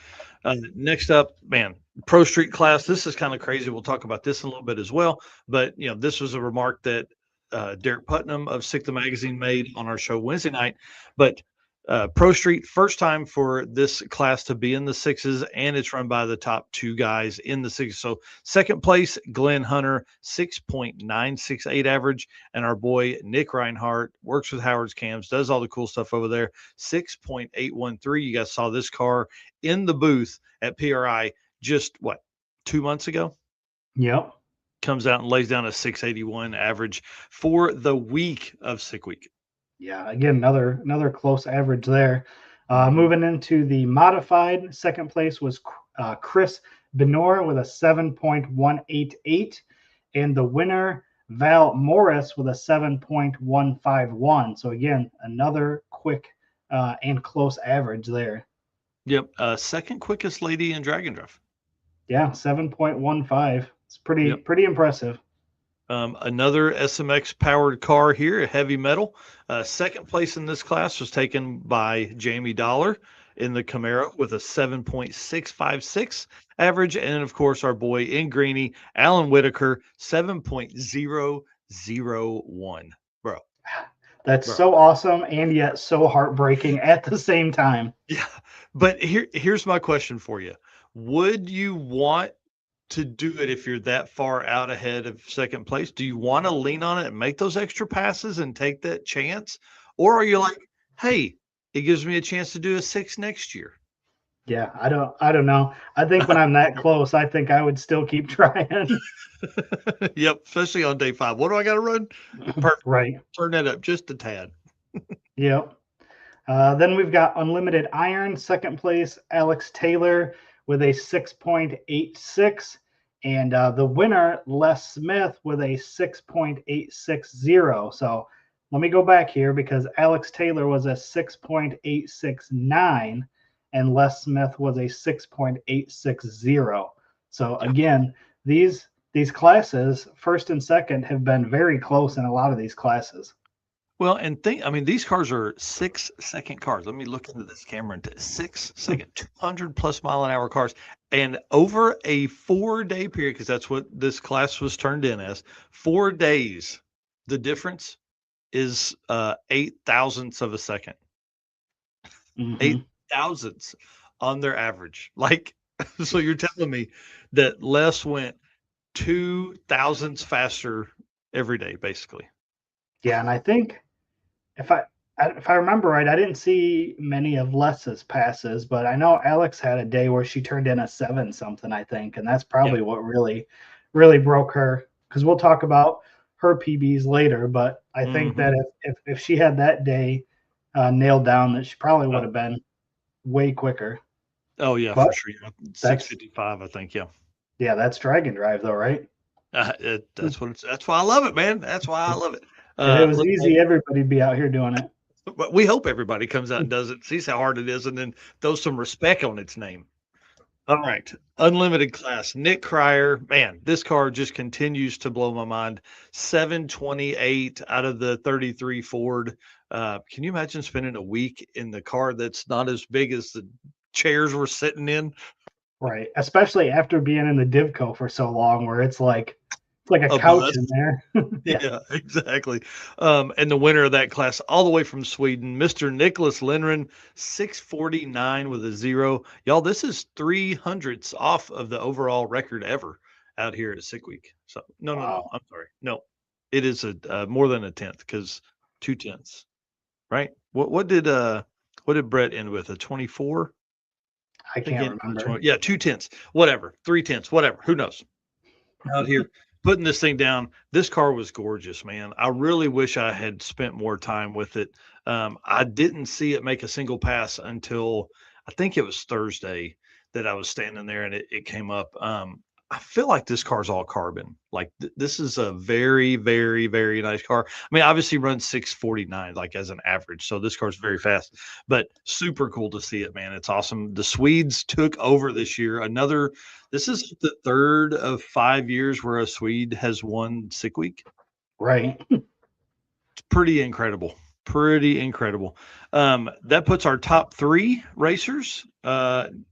Next up, man, Pro Street class. This is kind of crazy. We'll talk about this in a little bit as well. But, this was a remark that Derek Putnam of Sick the Magazine made on our show Wednesday night. But Pro Street, first time for this class to be in the sixes, and it's run by the top 2 guys in the sixes. So second place, Glenn Hunter, 6.968 average, and our boy Nick Reinhardt works with Howard's Cams, does all the cool stuff over there, 6.813. You guys saw this car in the booth at PRI just 2 months ago? Yep. Comes out and lays down a 681 average for the week of Sick Week. Yeah, again, another close average there. Moving into the modified, second place was Chris Benor with a 7.188, and the winner, Val Morris, with a 7.151. So again, another quick and close average there. Yep, second quickest lady in Drag and Drive. Yeah, 7.15. It's pretty impressive. Another SMX powered car here, a heavy metal. Second place in this class was taken by Jamie Dollar in the Camaro with a 7.656 average. And of course, our boy in Greenie, Alan Whitaker, 7.001. Bro. That's so awesome and yet so heartbreaking at the same time. Yeah. But here's my question for you. Would you want to do it if you're that far out ahead of second place? Do you want to lean on it and make those extra passes and take that chance? Or are you like, hey, it gives me a chance to do a 6 next year? Yeah, I don't know. I think when I'm that close, I think I would still keep trying. Yep, especially on day 5. What do I got to run? Perfect. Right. Turn that up just a tad. Yep. Then we've got Unlimited Iron, second place, Alex Taylor with a 6.86. And the winner, Les Smith, with a 6.860. So let me go back here because Alex Taylor was a 6.869 and Les Smith was a 6.860. So again, these classes, first and second, have been very close in a lot of these classes. Well, and I mean, these cars are 6-second cars. Let me look into this camera. 6-second, 200 plus mile an hour cars. And over a 4-day period, because that's what this class was turned in as, 4 days, the difference is 8 thousandths of a second. 8 thousandths on their average. Like, so you're telling me that Les went 2 thousandths faster every day, basically. Yeah, and I think if I remember right, I didn't see many of Les's passes, but I know Alex had a day where she turned in a 7 something, I think, and that's probably what really broke her. Because we'll talk about her PBs later, but I think that if she had that day nailed down, that she probably would have been way quicker. Oh yeah, But for sure. 6:55, I think. Yeah. Yeah, that's drag and drive though, right? That's what it's. That's why I love it, man. That's why I love it. If it was easy, everybody'd be out here doing it. But we hope everybody comes out and does it, sees how hard it is, and then throws some respect on its name. All right, unlimited class. Nick Cryer, man, this car just continues to blow my mind. 728 out of the 33 Ford. Can you imagine spending a week in the car that's not as big as the chairs we're sitting in? Right, especially after being in the Divco for so long, where it's like a couch bus. in there. Yeah, exactly. And the winner of that class, all the way from Sweden, Mr. Nicholas Lindgren, 649 with a 0. Y'all, this is 300ths off of the overall record ever out here at Sick Week. So no, I'm sorry. No, it is a more than a tenth because 2/10, right? What did Brett end with? A 24? I can't remember. Yeah, 2/10, whatever, 3/10, whatever. Who knows? Out here putting this thing down. This car was gorgeous, man. I really wish I had spent more time with it. I didn't see it make a single pass until I think it was Thursday that I was standing there and it came up. I feel like this car's all carbon. Like this is a very, very, very nice car. I mean, obviously runs 649 like as an average. So this car's very fast, but super cool to see it, man. It's awesome. The Swedes took over this year. This is the 3rd of 5 years where a Swede has won Sick Week. Right. It's pretty incredible. Pretty incredible. That puts our top 3 racers.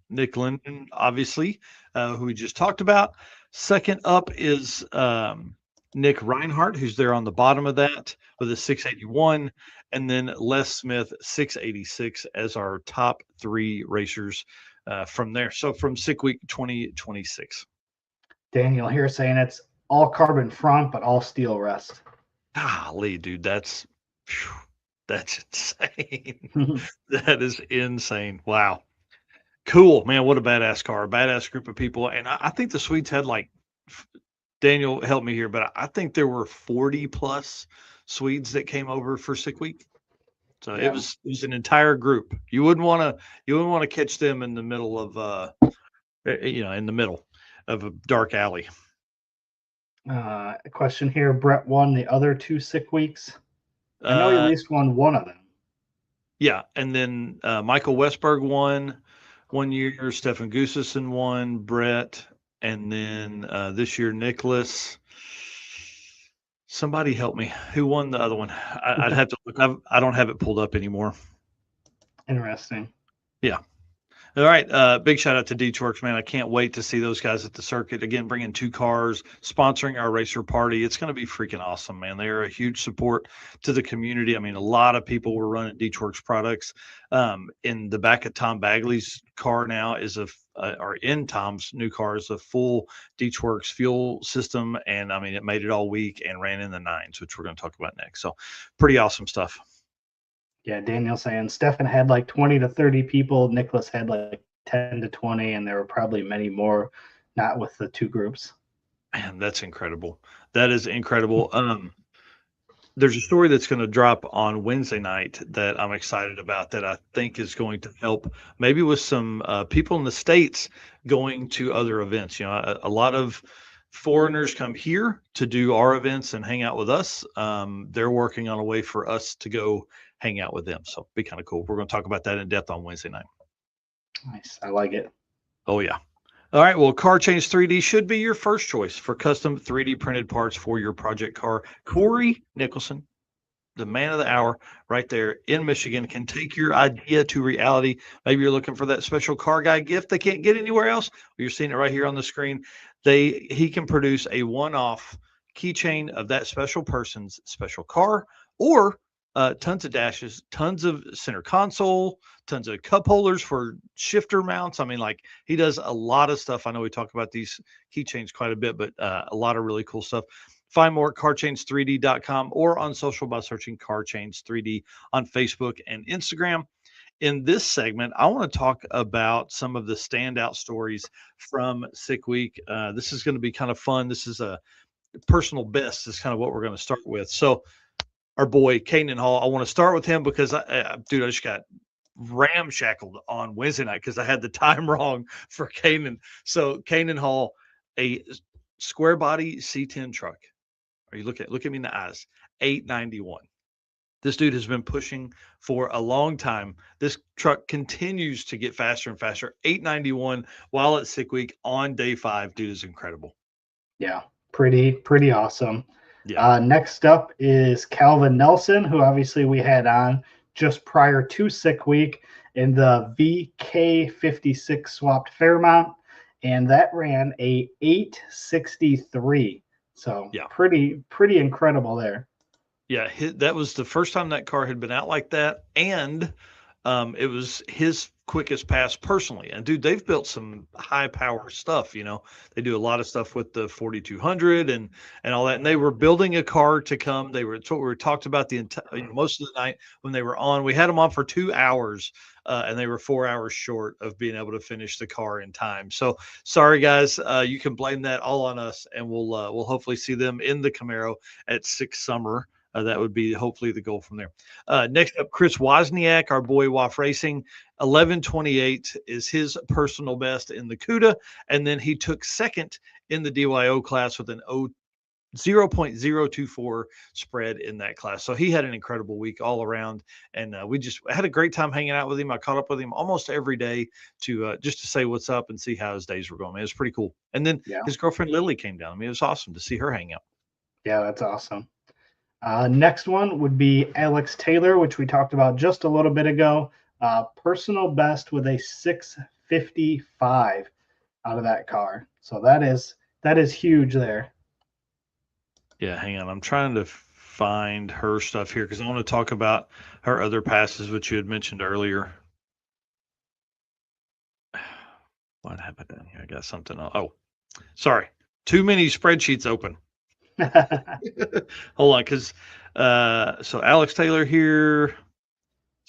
Nick Linden, obviously, who we just talked about. Second up is Nick Reinhardt, who's there on the bottom of that with a 681. And then Les Smith, 686 as our top 3 racers from there. So from Sick Week 2026. Daniel here saying it's all carbon front, but all steel rest. Golly, dude, that's insane. That is insane. Wow. Cool, man. What a badass car, badass group of people. And I think the Swedes had Daniel, help me here, but I think there were 40 plus Swedes that came over for Sick Week. So it was an entire group. You wouldn't want to catch them in the middle of in the middle of a dark alley. A question here. Brett won the other 2 Sick Weeks. I know he at least won one of them. Yeah, and then Michael Westberg won 1 year. Stefan Gustafsson won. Brett, and then this year Nicholas. Somebody help me. Who won the other one? I'd have to look. I don't have it pulled up anymore. Interesting. Yeah. All right. Big shout out to D-Tworks, man. I can't wait to see those guys at the circuit. Again, bringing 2 cars, sponsoring our racer party. It's going to be freaking awesome, man. They are a huge support to the community. I mean, a lot of people were running D-Tworks products. In the back of Tom Bagley's car now is a are in Tom's new cars, the full Works fuel system. And I mean, it made it all week and ran in the nines, which we're going to talk about next. So pretty awesome stuff. Yeah, Daniel saying Stefan had like 20 to 30 people. Nicholas had like 10 to 20, and there were probably many more, not with the two groups. Man, that's incredible. That is incredible. There's a story that's going to drop on Wednesday night that I'm excited about that I think is going to help maybe with some people in the States going to other events. You know, a lot of foreigners come here to do our events and hang out with us. They're working on a way for us to go hang out with them. So be kind of cool. We're going to talk about that in depth on Wednesday night. Nice. I like it. Oh, yeah. All right. Well, Car Change 3D should be your first choice for custom 3D printed parts for your project car. Corey Nicholson, the man of the hour right there in Michigan, can take your idea to reality. Maybe you're looking for that special car guy gift they can't get anywhere else. You're seeing it right here on the screen. He can produce a one-off keychain of that special person's special car, or tons of dashes, tons of center console, tons of cup holders for shifter mounts. I mean, like, he does a lot of stuff. I know we talk about these keychains quite a bit, but a lot of really cool stuff. Find more at carchains3d.com or on social by searching CarChains3D on Facebook and Instagram. In this segment, I want to talk about some of the standout stories from Sick Week. This is going to be kind of fun. This is a personal best is kind of what we're going to start with. So our boy Kanan Hall, I want to start with him because I just got ramshackled on Wednesday night because I had the time wrong for Kanan. So Kanan Hall, a square body C10 truck. Are you look at me in the eyes? 891. This dude has been pushing for a long time. This truck continues to get faster and faster. 891 while at Sick Week on day 5. Dude is incredible. Yeah, pretty awesome. Yeah. Next up is Calvin Nelson, who obviously we had on just prior to Sick Week in the VK56 swapped Fairmont, and that ran a 863. So yeah, pretty incredible there. Yeah, that was the first time that car had been out like that, and it was his quickest pass personally. And dude, they've built some high power stuff. You know, they do a lot of stuff with the 4200 and all that. And they were building a car to come. They were we talked about the most of the night when they were on. We had them on for 2 hours, and they were 4 hours short of being able to finish the car in time. So sorry, guys. You can blame that all on us, and we'll hopefully see them in the Camaro at Six Summer. That would be hopefully the goal from there. Next up, Chris Wozniak, our boy WAF Racing. 11:28 is his personal best in the CUDA. And then he took second in the DYO class with an 0.024 spread in that class. So he had an incredible week all around. And we just had a great time hanging out with him. I caught up with him almost every day to just to say what's up and see how his days were going. It was pretty cool. And then his girlfriend Lily came down. I mean, it was awesome to see her hang out. Yeah, that's awesome. Next one would be Alex Taylor, which we talked about just a little bit ago. Personal best with a 655 out of that car. So that is huge there. Yeah, hang on. I'm trying to find her stuff here because I want to talk about her other passes, which you had mentioned earlier. What happened down here? I got something. Oh, sorry. Too many spreadsheets open. Hold on, because so Alex Taylor here.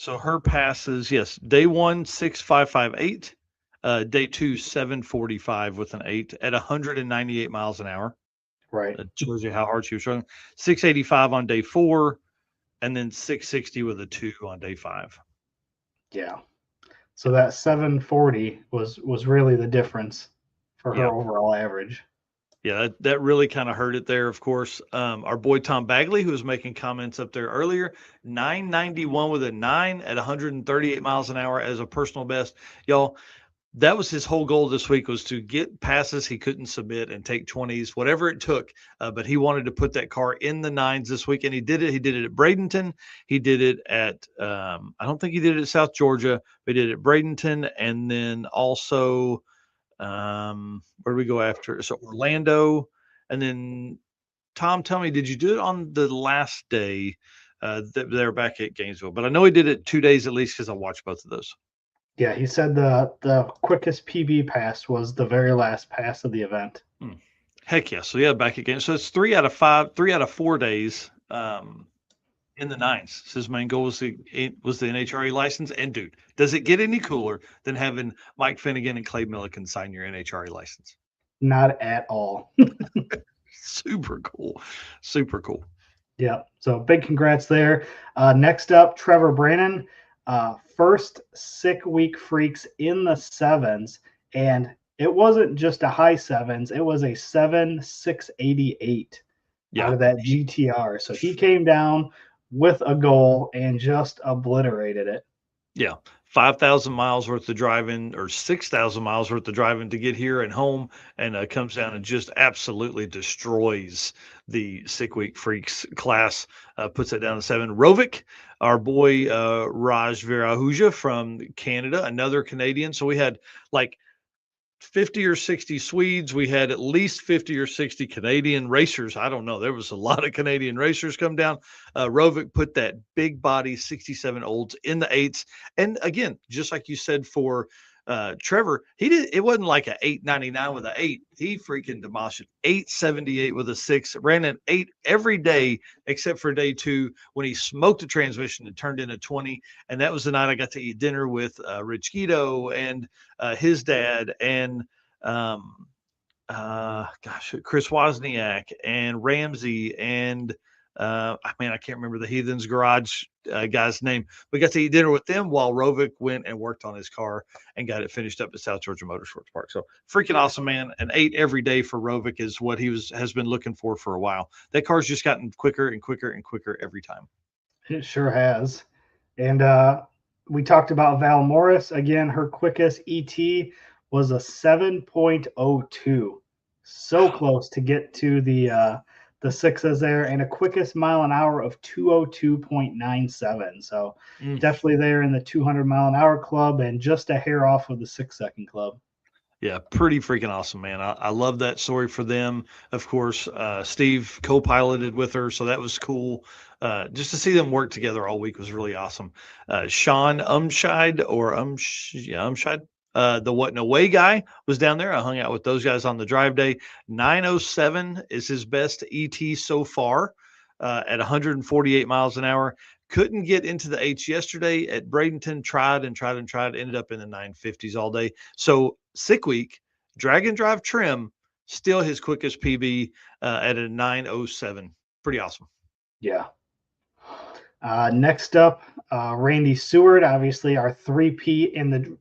So her passes, yes, day 1 6,558, day 2 745 with an 8 at 198 miles an hour. Right. That shows you how hard she was running. 685 on day 4, and then 660 with a 2 on day 5. Yeah. So that 740 was really the difference for her overall average. Yeah, that really kind of hurt it there, of course. Our boy Tom Bagley, who was making comments up there earlier, 991 with a 9 at 138 miles an hour as a personal best. Y'all, that was his whole goal this week, was to get passes he couldn't submit and take 20s, whatever it took. But he wanted to put that car in the 9s this week, and he did it. He did it at Bradenton. He did it at, I don't think he did it at South Georgia, but he did it at Bradenton, and then also – where do we go after? So Orlando, and then Tom, tell me, did you do it on the last day that they're back at Gainesville? But I know he did it 2 days at least because I watched both of those. Yeah, he said the quickest PB pass was the very last pass of the event. Heck yeah. So yeah, back again. So it's 3 out of 4 days in the nines. So his main goal was the NHRA license. And dude, does it get any cooler than having Mike Finnegan and Clay Milliken sign your NHRA license? Not at all. Super cool. Super cool. Yeah. So big congrats there. Next up, Trevor Brannon, first sick week freaks in the sevens. And it wasn't just a high sevens, it was a 7,688 out Yeah. of that GTR. So he came down with a goal and just obliterated it. Yeah. 5,000 miles worth of driving or 6,000 miles worth of driving to get here and home, and comes down and just absolutely destroys the Sick Week Freaks class, puts it down to 7. Rovik, our boy Raj Virahuja from Canada, another Canadian. So we had like 50 or 60 Swedes. We had at least 50 or 60 Canadian racers. I don't know. There was a lot of Canadian racers come down. Rovik put that big body 67 olds in the eights. And again, just like you said for Trevor, it wasn't like a 899 with an 8. He freaking demolished it. 878 with a 6. Ran an 8 every day except for day 2 when he smoked the transmission and turned in a 20. And that was the night I got to eat dinner with Rich Guido and his dad and Chris Wozniak and Ramsey and I can't remember the Heathens Garage guy's name. We got to eat dinner with them while Rovik went and worked on his car and got it finished up at South Georgia Motorsports Park. So freaking awesome, man. An 8 every day for Rovik is what he has been looking for a while. That car's just gotten quicker and quicker and quicker every time. It sure has. And we talked about Val Morris. Again, her quickest ET was a 7.02. So close to get to the sixes there, and a quickest mile an hour of 202.97. So definitely there in the 200 mile an hour club and just a hair off of the 6-second club. Yeah, pretty freaking awesome, man. I love that story for them. Of course, Steve co-piloted with her, so that was cool. Just to see them work together all week was really awesome. Sean Umscheid Umscheid, the What No Way guy was down there. I hung out with those guys on the drive day. 907 is his best ET so far at 148 miles an hour. Couldn't get into the H yesterday at Bradenton. Tried. Ended up in the 950s all day. So Sick Week, drag and drive trim, still his quickest PB at a 907. Pretty awesome. Yeah. Next up, Randy Seward, obviously our 3P in the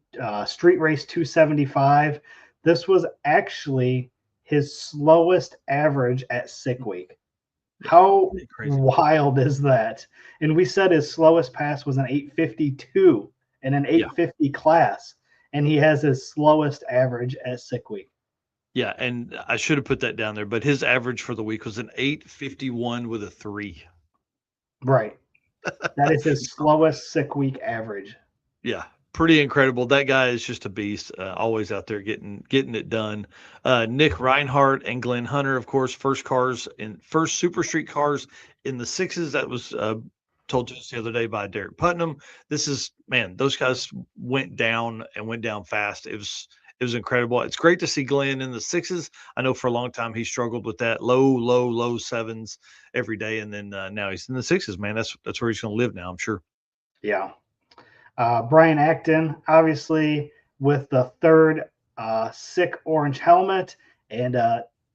Street Race 275. This was actually his slowest average at Sick Week. How wild is that? And we said his slowest pass was an 852 in an 850 class, and he has his slowest average at Sick Week. Yeah, and I should have put that down there, but his average for the week was an 851 with a 3. Right. That is his slowest Sick Week average. Yeah, pretty incredible. That guy is just a beast. Always out there getting it done. Nick Reinhardt and Glenn Hunter, of course, first Super Street cars in the 6s. That was told to us the other day by Derek Putnam. Those guys went down fast. It was incredible. It's great to see Glenn in the 6s. I know for a long time he struggled with that low 7s every day, and then now he's in the 6s. Man, that's where he's going to live now, I'm sure. Yeah. Brian Acton, obviously, with the third sick orange helmet, and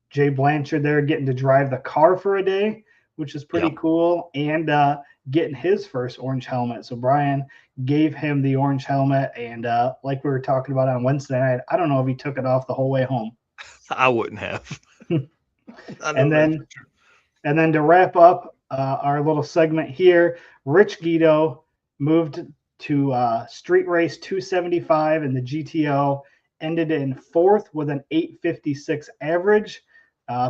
Jay Blanchard there getting to drive the car for a day, which is pretty cool, and getting his first orange helmet. So Brian gave him the orange helmet, and like we were talking about on Wednesday night, I don't know if he took it off the whole way home. I wouldn't have. And then to wrap up our little segment here, Rich Guido moved to Street Race 275 in the GTO, ended in 4th with an 856 average.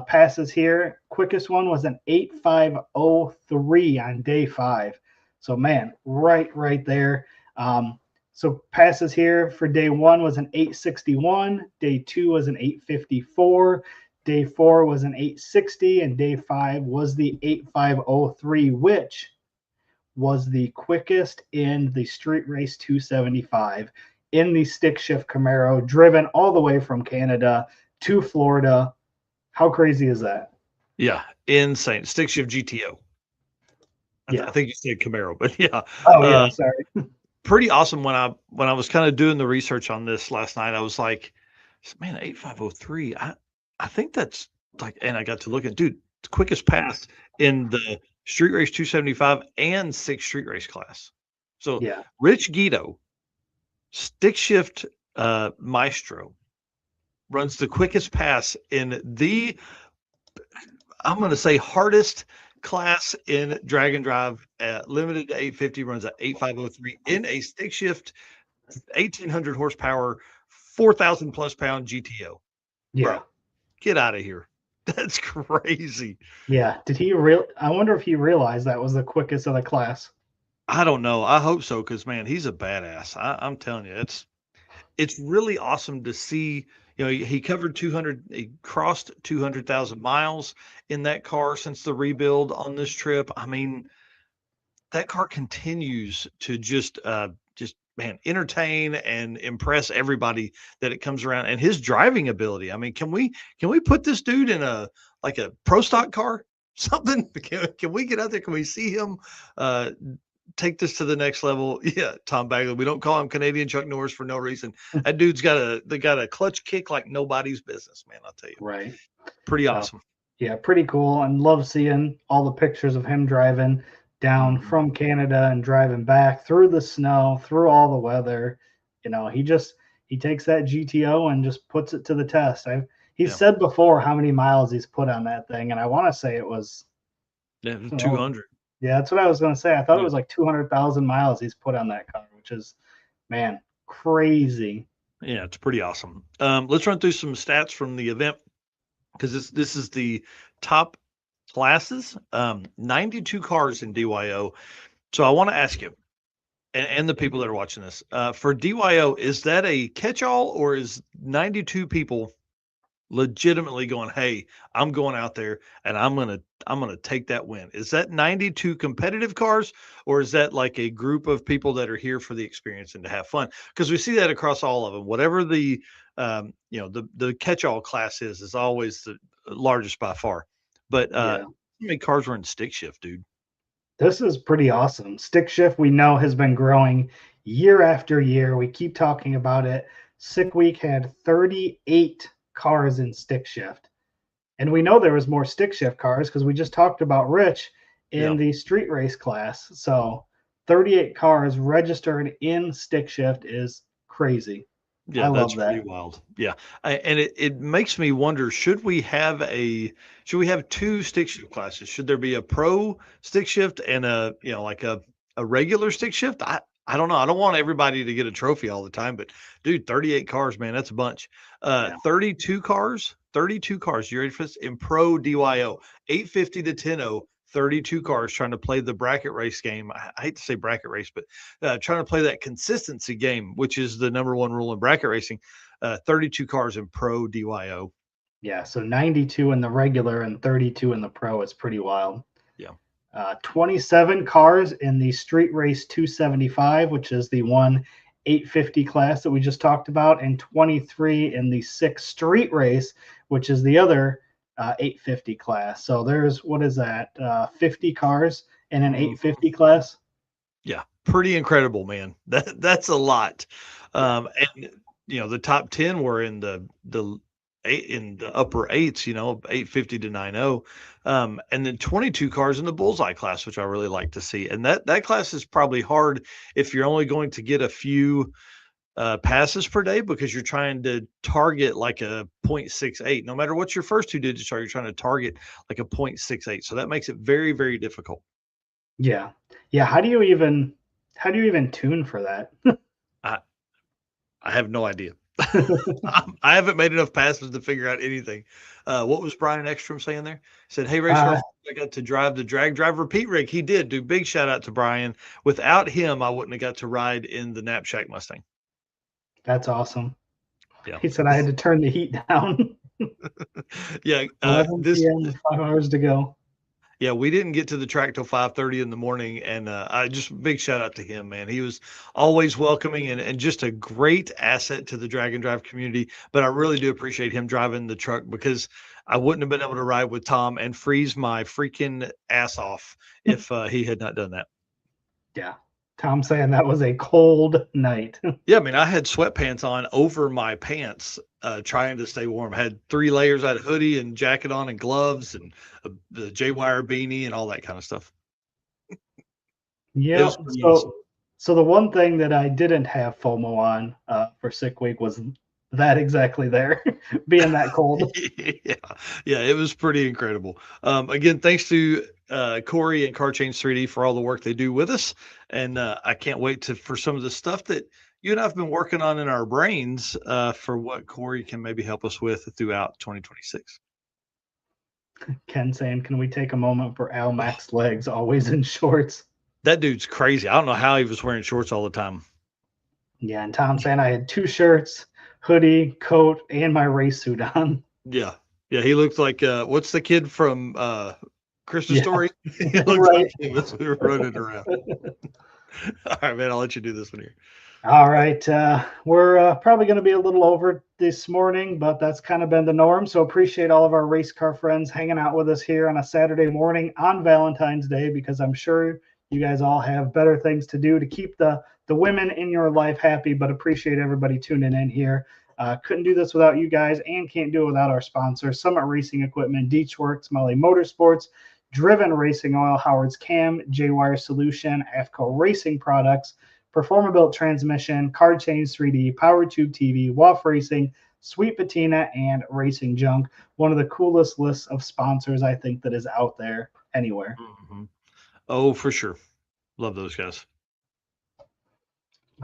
Passes here, quickest one was an 8503 on day 5. So man, right there. So passes here for day 1 was an 861, day 2 was an 854, day 4 was an 860, and day 5 was the 8503, which was the quickest in the Street Race 275. in the stick shift Camaro, driven all the way from Canada to Florida. How crazy is that? Yeah, insane. Stick shift GTO. Yeah. I think you said Camaro, but yeah. Oh yeah, sorry. Pretty awesome. When I was kind of doing the research on this last night, I was like, man, 8503. I think that's like, and I got to look at, dude, the quickest pass in the street race 275 and 6 street race class. So Yeah. Rich Guido, stick shift maestro, runs the quickest pass in the, I'm going to say, hardest class in drag and drive, limited to 850, runs at 8503 in a stick shift 1800 horsepower, 4,000 plus pound GTO. Yeah. Bro, get out of here. That's crazy. Yeah. I wonder if he realized that was the quickest of the class. I don't know. I hope so, because man, he's a badass. I'm telling you, it's really awesome to see. You know, he covered 200, he crossed 200,000 miles in that car since the rebuild on this trip. I mean, that car continues to just man, entertain and impress everybody that it comes around. And his driving ability. I mean, can we put this dude in a pro stock car? Something? Can we get out there? Can we see him take this to the next level? Yeah, Tom Bagley. We don't call him Canadian Chuck Norris for no reason. That dude's got a clutch kick like nobody's business, man. I'll tell you. Right. Pretty awesome. Yeah, pretty cool. And love seeing all the pictures of him driving down from Canada and driving back through the snow, through all the weather. You know, he takes that GTO and just puts it to the test. He's said before how many miles he's put on that thing, and I want to say it was 200. Yeah, that's what I was going to say. I thought it was like 200,000 miles he's put on that car, which is, man, crazy. Yeah, it's pretty awesome. Let's run through some stats from the event, because this is the top classes. 92 cars in DYO. So I want to ask you, and the people that are watching this, for DYO, is that a catch-all, or is 92 people legitimately going, hey, I'm going out there and I'm gonna take that win? Is that 92 competitive cars, or is that like a group of people that are here for the experience and to have fun? Because we see that across all of them. Whatever the the catch-all class is always the largest by far. But how many cars were in stick shift, dude? This is pretty awesome. Stick shift, we know, has been growing year after year. We keep talking about it. Sick Week had 38 cars in stick shift. And we know there was more stick shift cars because we just talked about Rich in the street race class. So 38 cars registered in stick shift is crazy. Yeah, that's pretty wild. Yeah. And it makes me wonder, should we have two stick shift classes? Should there be a pro stick shift and a regular stick shift? I don't know. I don't want everybody to get a trophy all the time, but dude, 38 cars, man, that's a bunch. 32 cars. You ready for this? In pro DYO, 850 to 10-0, 32 cars trying to play the bracket race game. I hate to say bracket race, but trying to play that consistency game, which is the number one rule in bracket racing. 32 cars in pro DYO. Yeah, so 92 in the regular and 32 in the pro is pretty wild. Yeah. 27 cars in the street race 275, which is the 850 class that we just talked about, and 23 in the 6 street race, which is the other 850 class. So there's, what is that, 50 cars in an 850 class? Yeah, pretty incredible, man. That's a lot. And the top 10 were in the upper eights, 850 to 90. And then 22 cars in the bullseye class, which I really like to see. And that class is probably hard if you're only going to get a few passes per day, because you're trying to target like a 0.68. No matter what your first two digits are, you're trying to target like a 0.68. So that makes it very, very difficult. Yeah. How do you even tune for that? I have no idea. I haven't made enough passes to figure out anything. What was Brian Ekstrom saying there? He said, hey, Rachel, I got to drive the drag drive repeat rig. He did. Do big shout out to Brian. Without him, I wouldn't have got to ride in the Knapsack Mustang. That's awesome. Yeah. He said I had to turn the heat down. Yeah. 11 p.m. 5 hours to go. Yeah, we didn't get to the track till 5:30 in the morning, and I just big shout out to him, man. He was always welcoming and just a great asset to the drag and drive community. But I really do appreciate him driving the truck because I wouldn't have been able to ride with Tom and freeze my freaking ass off if he had not done that. Yeah. Tom saying that was a cold night. Yeah, I mean, I had sweatpants on over my pants, trying to stay warm. I had 3 layers. I had a hoodie and jacket on and gloves and the J-wire beanie and all that kind of stuff. It Yeah. was pretty awesome. So the one thing that I didn't have FOMO on for sick week was that exactly there, being that cold. Yeah, it was pretty incredible. Again, thanks to Corey and Car Change 3D for all the work they do with us, and I can't wait for some of the stuff that you and I've been working on in our brains for what Corey can maybe help us with throughout 2026. Ken saying, "Can we take a moment for Al Max legs, always in shorts?" That dude's crazy. I don't know how he was wearing shorts all the time. Yeah, and Tom saying I had 2 shirts, hoodie, coat, and my race suit on. Yeah, he looked like what's the kid from Christmas Yeah. Story? He looked Right. like he was running around. All right, man. I'll let you do this one here. All right. We're probably going to be a little over this morning, but that's kind of been the norm. So appreciate all of our race car friends hanging out with us here on a Saturday morning on Valentine's Day, because I'm sure you guys all have better things to do to keep the women in your life happy, but appreciate everybody tuning in here. Couldn't do this without you guys and can't do it without our sponsors, Summit Racing Equipment, Deech Works, Molly Motorsports, Driven Racing Oil, Howard's Cam, J-Wire Solution, AFCO Racing Products, Performabuilt Transmission, Car Change 3D, Power Tube TV, WAF Racing, Sweet Patina, and Racing Junk. One of the coolest lists of sponsors I think that is out there anywhere. Mm-hmm. Oh, for sure. Love those guys.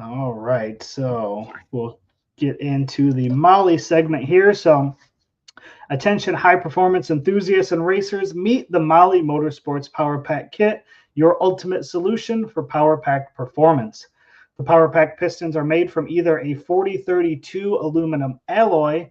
All right, so we'll get into the Molly segment here. So attention high performance enthusiasts and racers, meet the Molly Motorsports Power Pack Kit, your ultimate solution for power packed performance. The Power Pack pistons are made from either a 4032 aluminum alloy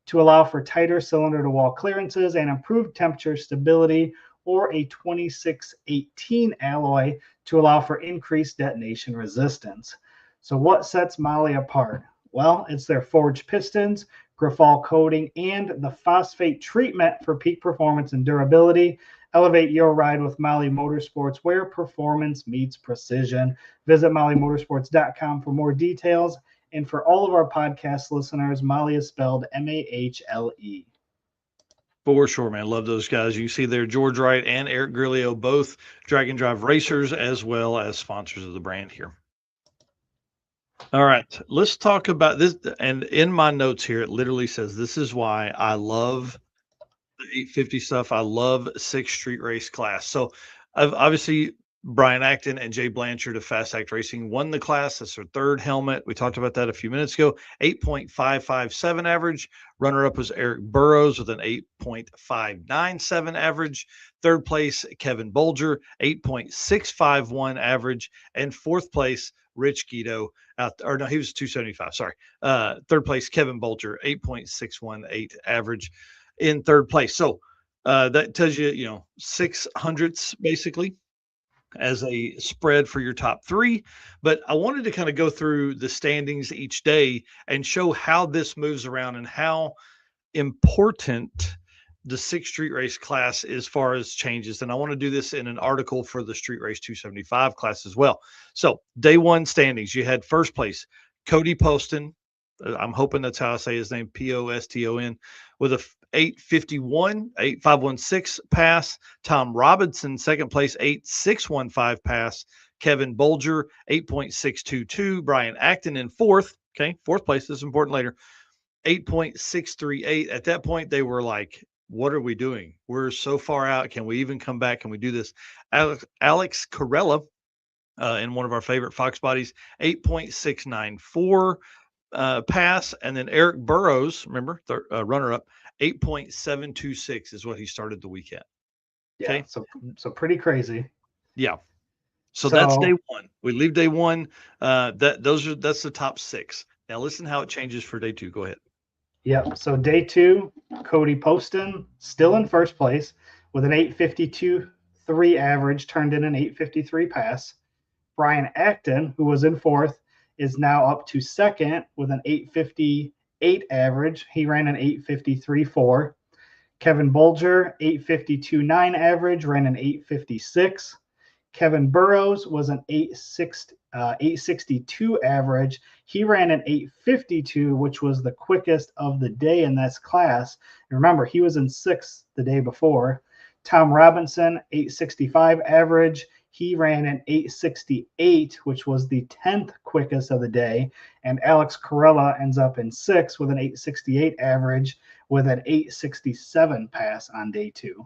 to allow for tighter cylinder to wall clearances and improved temperature stability, or a 2618 alloy to allow for increased detonation resistance. So what sets Molly apart? Well, it's their forged pistons, Grafal coating, and the phosphate treatment for peak performance and durability. Elevate your ride with Molly Motorsports, where performance meets precision. Visit mollymotorsports.com for more details. And for all of our podcast listeners, Molly is spelled M-A-H-L-E. For sure, man. Love those guys. You see there, George Wright and Eric Grillo, both drag and drive racers, as well as sponsors of the brand here. All right, let's talk about this. And in my notes here, it literally says, this is why I love the 850 stuff. I love 6th Street Race class. So obviously Brian Acton and Jay Blanchard of Fast Act Racing won the class. That's their 3rd helmet. We talked about that a few minutes ago. 8.557 average. Runner-up was Eric Burrows with an 8.597 average. 3rd place, Kevin Bolger, 8.651 average. And 4th place, Rich Guido or no, he was 275. Sorry. 3rd place, Kevin Bolger, 8.618 average in 3rd place. So that tells you, 600ths basically as a spread for your top 3. But I wanted to kind of go through the standings each day and show how this moves around and how important the 6th Street Race class as far as changes. And I want to do this in an article for the Street Race 275 class as well. So day 1 standings, you had 1st place, Cody Poston. I'm hoping that's how I say his name, Poston, with a 8.516 pass. Tom Robinson, 2nd place, 8.615 pass. Kevin Bolger, 8.622. Brian Acton in 4th. Okay, 4th place. This is important later. 8.638. At that point, they were like, what are we doing? We're so far out. Can we even come back? Can we do this? Alex Corella, in one of our favorite Fox bodies, 8.694 pass. And then Eric Burrows, remember, runner-up, 8.726 is what he started the week at. Yeah, okay, so pretty crazy. Yeah. So that's day 1. We leave day 1. That's the top 6. Now listen how it changes for day 2. Go ahead. Yep. So day 2, Cody Poston still in 1st place with an 853 average, turned in an 853 pass. Brian Acton, who was in fourth, is now up to second with an 858 average. He ran an 853.4. Kevin Bolger, 852.9 average, ran an 856. Kevin Burrows was an 862 average. He ran an 852, which was the quickest of the day in this class. And remember, he was in sixth the day before. Tom Robinson, 865 average. He ran an 868, which was the 10th quickest of the day. And Alex Corella ends up in sixth with an 868 average with an 867 pass on day two.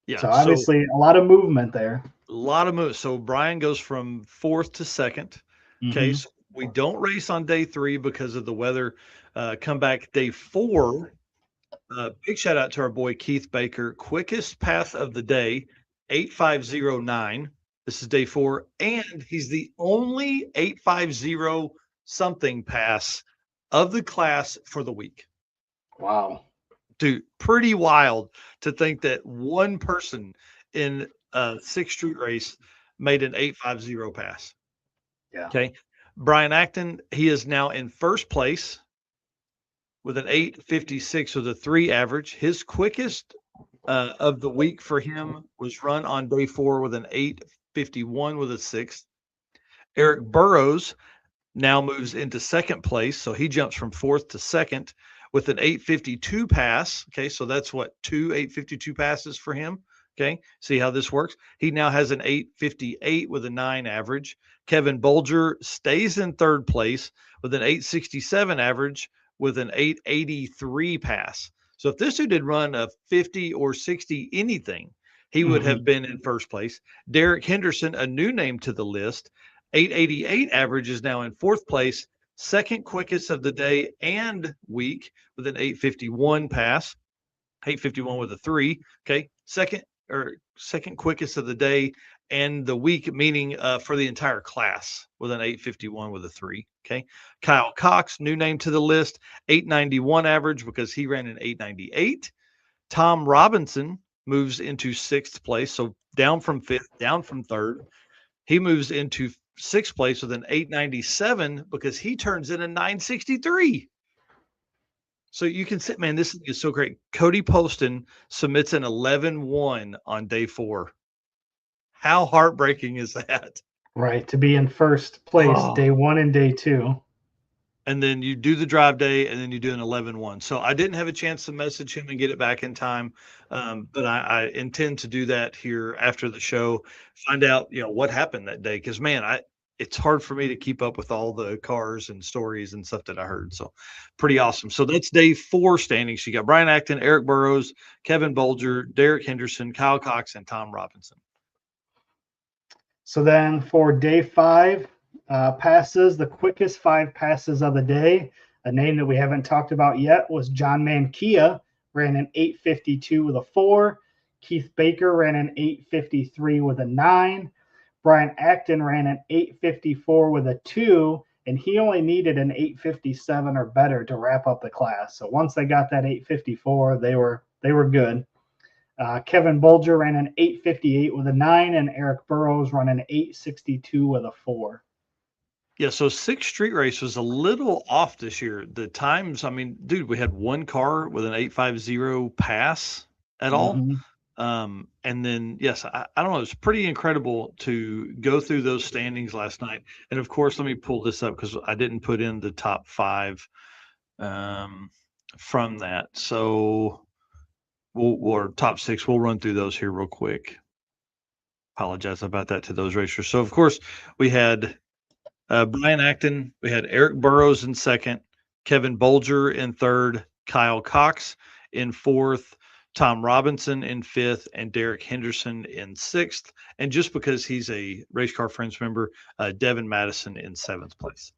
Yeah. So obviously a lot of movement there. A lot of moves. So Brian goes from fourth to second. Okay. Mhm. So we don't race on day 3 because of the weather. Come back day 4. Big shout out to our boy Keith Baker. Quickest path of the day, 8509. This is day 4. And he's the only 850 something pass of the class for the week. Wow. Dude, pretty wild to think that one person in a 6th Street race made an 850 pass. Yeah. Okay. Brian Acton, he is now in first place with an 856 with a 3 average. His quickest of the week for him was run on day 4 with an 851 with a 6. Eric Burrows now moves into second place. So he jumps from fourth to second with an 852 pass. Okay. So that's what, 2 852 passes for him. Okay. See how this works. He now has an 858 with a 9 average. Kevin Bolger stays in third place with an 867 average with an 883 pass. So if this dude had run a 50 or 60 anything, he would have been in first place. Derek Henderson, a new name to the list, 888 average, is now in fourth place, second quickest of the day and week with an 851 pass, 851 with a 3. Okay. Second quickest of the day and the week, meaning for the entire class with an 851 with a 3. Okay. Kyle Cox, new name to the list, 891 average because he ran an 898. Tom Robinson moves into sixth place. So down from fifth, down from third. He moves into sixth place with an 897 because he turns in a 963. So you can sit, man, this is so great. Cody Poston submits an 11-1 on day 4. How heartbreaking is that? Right. To be in first place day 1 and day 2. And then you do the drive day and then you do an 11-1. So I didn't have a chance to message him and get it back in time. But I intend to do that here after the show, find out, what happened that day. Cause man, it's hard for me to keep up with all the cars and stories and stuff that I heard. So pretty awesome. So that's day 4 standings. You got Brian Acton, Eric Burrows, Kevin Bolger, Derek Henderson, Kyle Cox, and Tom Robinson. So then for day 5 passes, the quickest 5 passes of the day, a name that we haven't talked about yet was John Mankia, ran an 852 with a 4. Keith Baker ran an 853 with a 9. Brian Acton ran an 854 with a 2, and he only needed an 857 or better to wrap up the class. So once they got that 854, they were good. Kevin Bolger ran an 858 with a 9, and Eric Burrows ran an 862 with a 4. Yeah, so 6th Street race was a little off this year. The times, I mean, dude, we had one car with an 850 pass at all. And then, yes, I don't know. It's pretty incredible to go through those standings last night. And of course, let me pull this up because I didn't put in the top 5 from that. So or top 6, we'll run through those here real quick. Apologize about that to those racers. So of course we had Brian Acton, we had Eric Burrows in second, Kevin Bolger in third, Kyle Cox in fourth, Tom Robinson in fifth, and Derek Henderson in sixth. And just because he's a Race Car Friends member, Devin Madison in 7th place.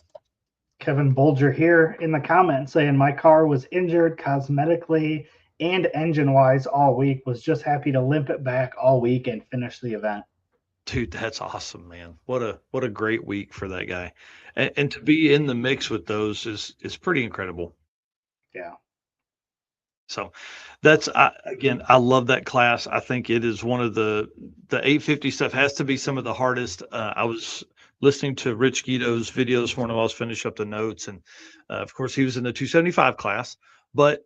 Kevin Bolger here in the comments saying my car was injured cosmetically and engine-wise all week. Was just happy to limp it back all week and finish the event. Dude, that's awesome, man. What a great week for that guy. And to be in the mix with those is pretty incredible. Yeah. So that's again, I love that class. I think it is one of the 850 stuff has to be some of the hardest. I was listening to Rich Guido's video this morning while I was finishing up the notes, and of course he was in the 275 class, but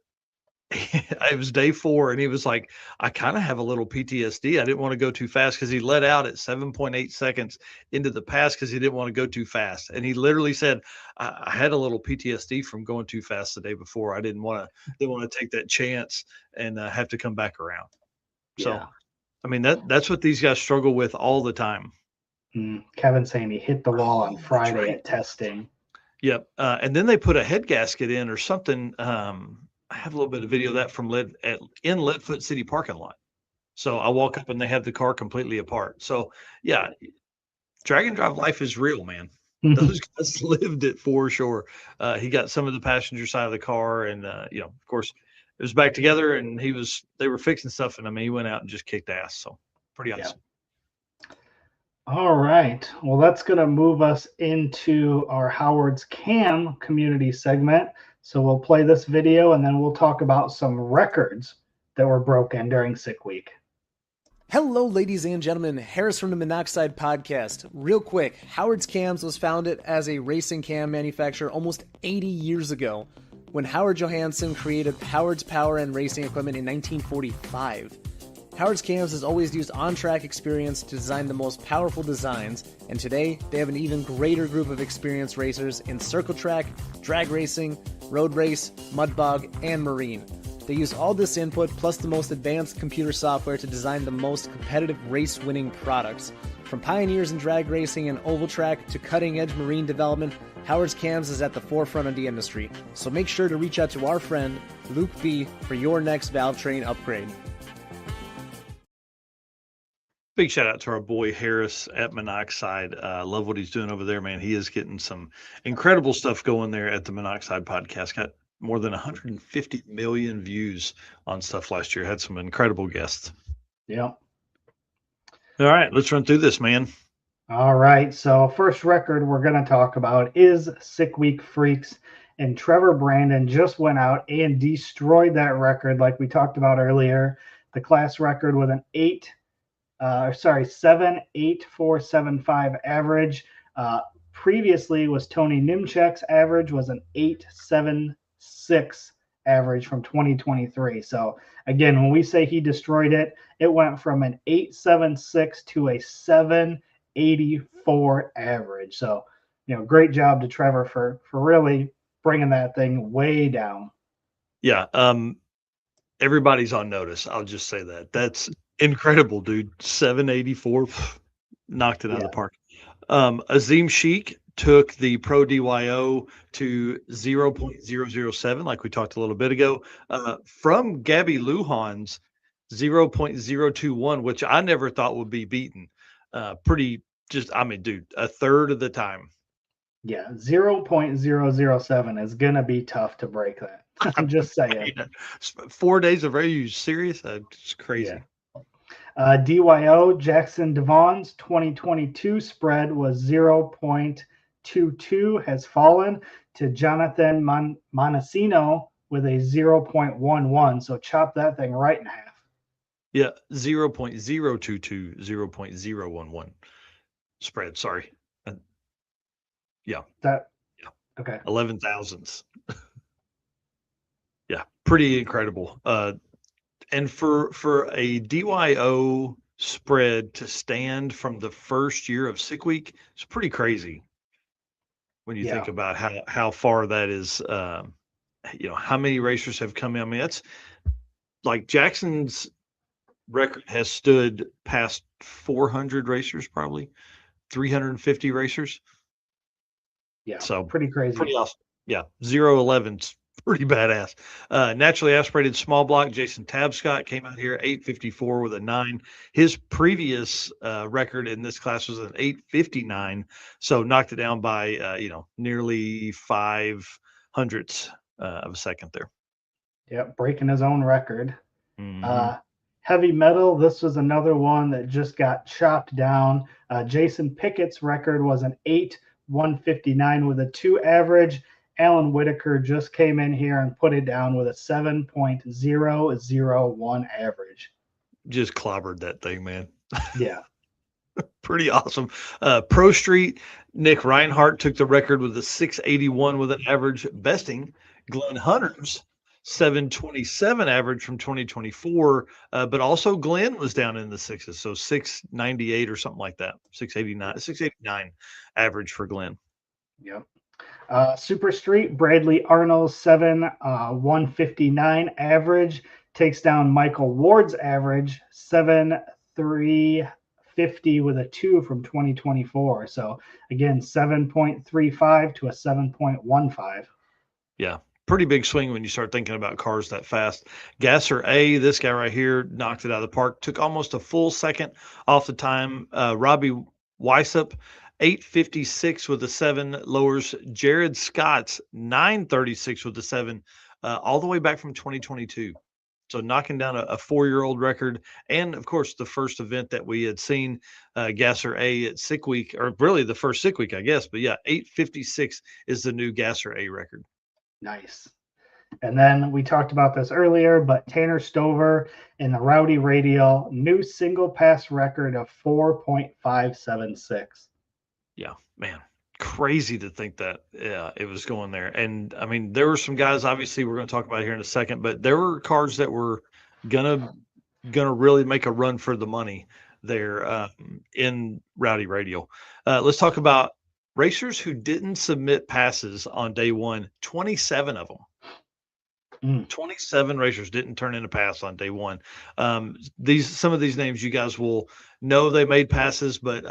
it was day 4, and he was like, I kind of have a little PTSD. I didn't want to go too fast because he let out at 7.8 seconds into the pass because he didn't want to go too fast. And he literally said, I had a little PTSD from going too fast the day before. I didn't want to take that chance and have to come back around. So, Yeah. I mean, that's what these guys struggle with all the time. Kevin saying he hit the wall on that's Friday right. at testing. Yep. And then they put a head gasket in or something. I have a little bit of video of that from in Leadfoot City parking lot. So I walk up and they have the car completely apart. So yeah, drag and drive life is real, man. Those guys lived it for sure. He got some of the passenger side of the car, and of course, it was back together, and they were fixing stuff, and I mean, he went out and just kicked ass. So pretty awesome. Yeah. All right. Well, that's going to move us into our Howard's Cam community segment. So we'll play this video and then we'll talk about some records that were broken during Sick Week. Hello, ladies and gentlemen. Harris from the Monoxide Podcast. Real quick, Howard's Cams was founded as a racing cam manufacturer almost 80 years ago when Howard Johansson created Howard's Power and Racing Equipment in 1945. Howard's Cams has always used on-track experience to design the most powerful designs, and today they have an even greater group of experienced racers in circle track, drag racing, road race, mud bog, and marine. They use all this input plus the most advanced computer software to design the most competitive race-winning products. From pioneers in drag racing and oval track to cutting-edge marine development, Howard's Cams is at the forefront of the industry. So make sure to reach out to our friend Luke B for your next valve train upgrade. Big shout out to our boy Harris at Monoxide. Love what he's doing over there, man. He is getting some incredible stuff going there at the Monoxide Podcast. Got more than 150 million views on stuff last year. Had some incredible guests. Yeah. All right, let's run through this, man. All right. So first record we're going to talk about is Sick Week Freaks. And Trevor Brandon just went out and destroyed that record like we talked about earlier. The class record with an 7.8475 average. Previously was Tony Nimchek's average was an 8.76 average from 2023. So again, when we say he destroyed it, it went from an 8.76 to a 7.84 average. So, great job to Trevor for really bringing that thing way down. Yeah. Everybody's on notice. I'll just say that. That's incredible, dude. 784, knocked it out of the park. Azim Sheik took the Pro DYO to 0.007, like we talked a little bit ago, from Gabby Lujan's 0.021, which I never thought would be beaten. Dude, a third of the time. Yeah, 0.007 is going to be tough to break that. I'm just saying. 4 days of race, are you serious? It's crazy. Yeah. DYO, Jackson Devon's 2022 spread was 0.22, has fallen to Jonathan Montesino with a 0.11. So chop that thing right in half. Yeah, 0.022, 0.011 spread. Sorry. Yeah. Okay. 11 thousandths. Yeah, pretty incredible. And for a DYO spread to stand from the first year of Sick Week, it's pretty crazy when you think about how far that is. How many racers have come in. I mean, that's like Jackson's record has stood past 400 racers, probably 350 racers. Yeah, so pretty crazy. Pretty awesome. Yeah, 0.11's pretty badass. Naturally aspirated small block, Jason Tabscott came out here 8.54 with a 9. His previous record in this class was an 8.59, so knocked it down by nearly 0.05 of a second there. Yep, breaking his own record. Mm-hmm. Heavy metal, this was another one that just got chopped down. Jason Pickett's record was an 8.159 with a 2 average. Alan Whitaker just came in here and put it down with a 7.001 average. Just clobbered that thing, man. Yeah. Pretty awesome. Pro Street, Nick Reinhardt took the record with a 681 with an average, besting Glenn Hunter's 727 average from 2024. But also Glenn was down in the sixes, so 698 or something like that. 689 average for Glenn. Yep. Super Street, Bradley Arnold's 159 average takes down Michael Ward's average 7.350 with a 2 from 2024. So again, 7.35 to a 7.15. Yeah, pretty big swing when you start thinking about cars that fast. Gasser A, this guy right here, knocked it out of the park. Took almost a full second off the time. Robbie Weissup, 856 with a 7, lowers Jared Scott's 936 with a 7, all the way back from 2022. So knocking down a 4-year-old record. And of course, the first event that we had seen, Gasser A at Sick Week, or really the first Sick Week, I guess. But yeah, 856 is the new Gasser A record. Nice. And then we talked about this earlier, but Tanner Stover in the Rowdy Radial, new single pass record of 4.576. Yeah, man, crazy to think that it was going there. And I mean, there were some guys, obviously we're going to talk about here in a second, but there were cars that were gonna really make a run for the money there in Rowdy Radial. Let's talk about racers who didn't submit passes on day one. 27 of them. 27 racers didn't turn in a pass on day one. Some of these names you guys will know they made passes, but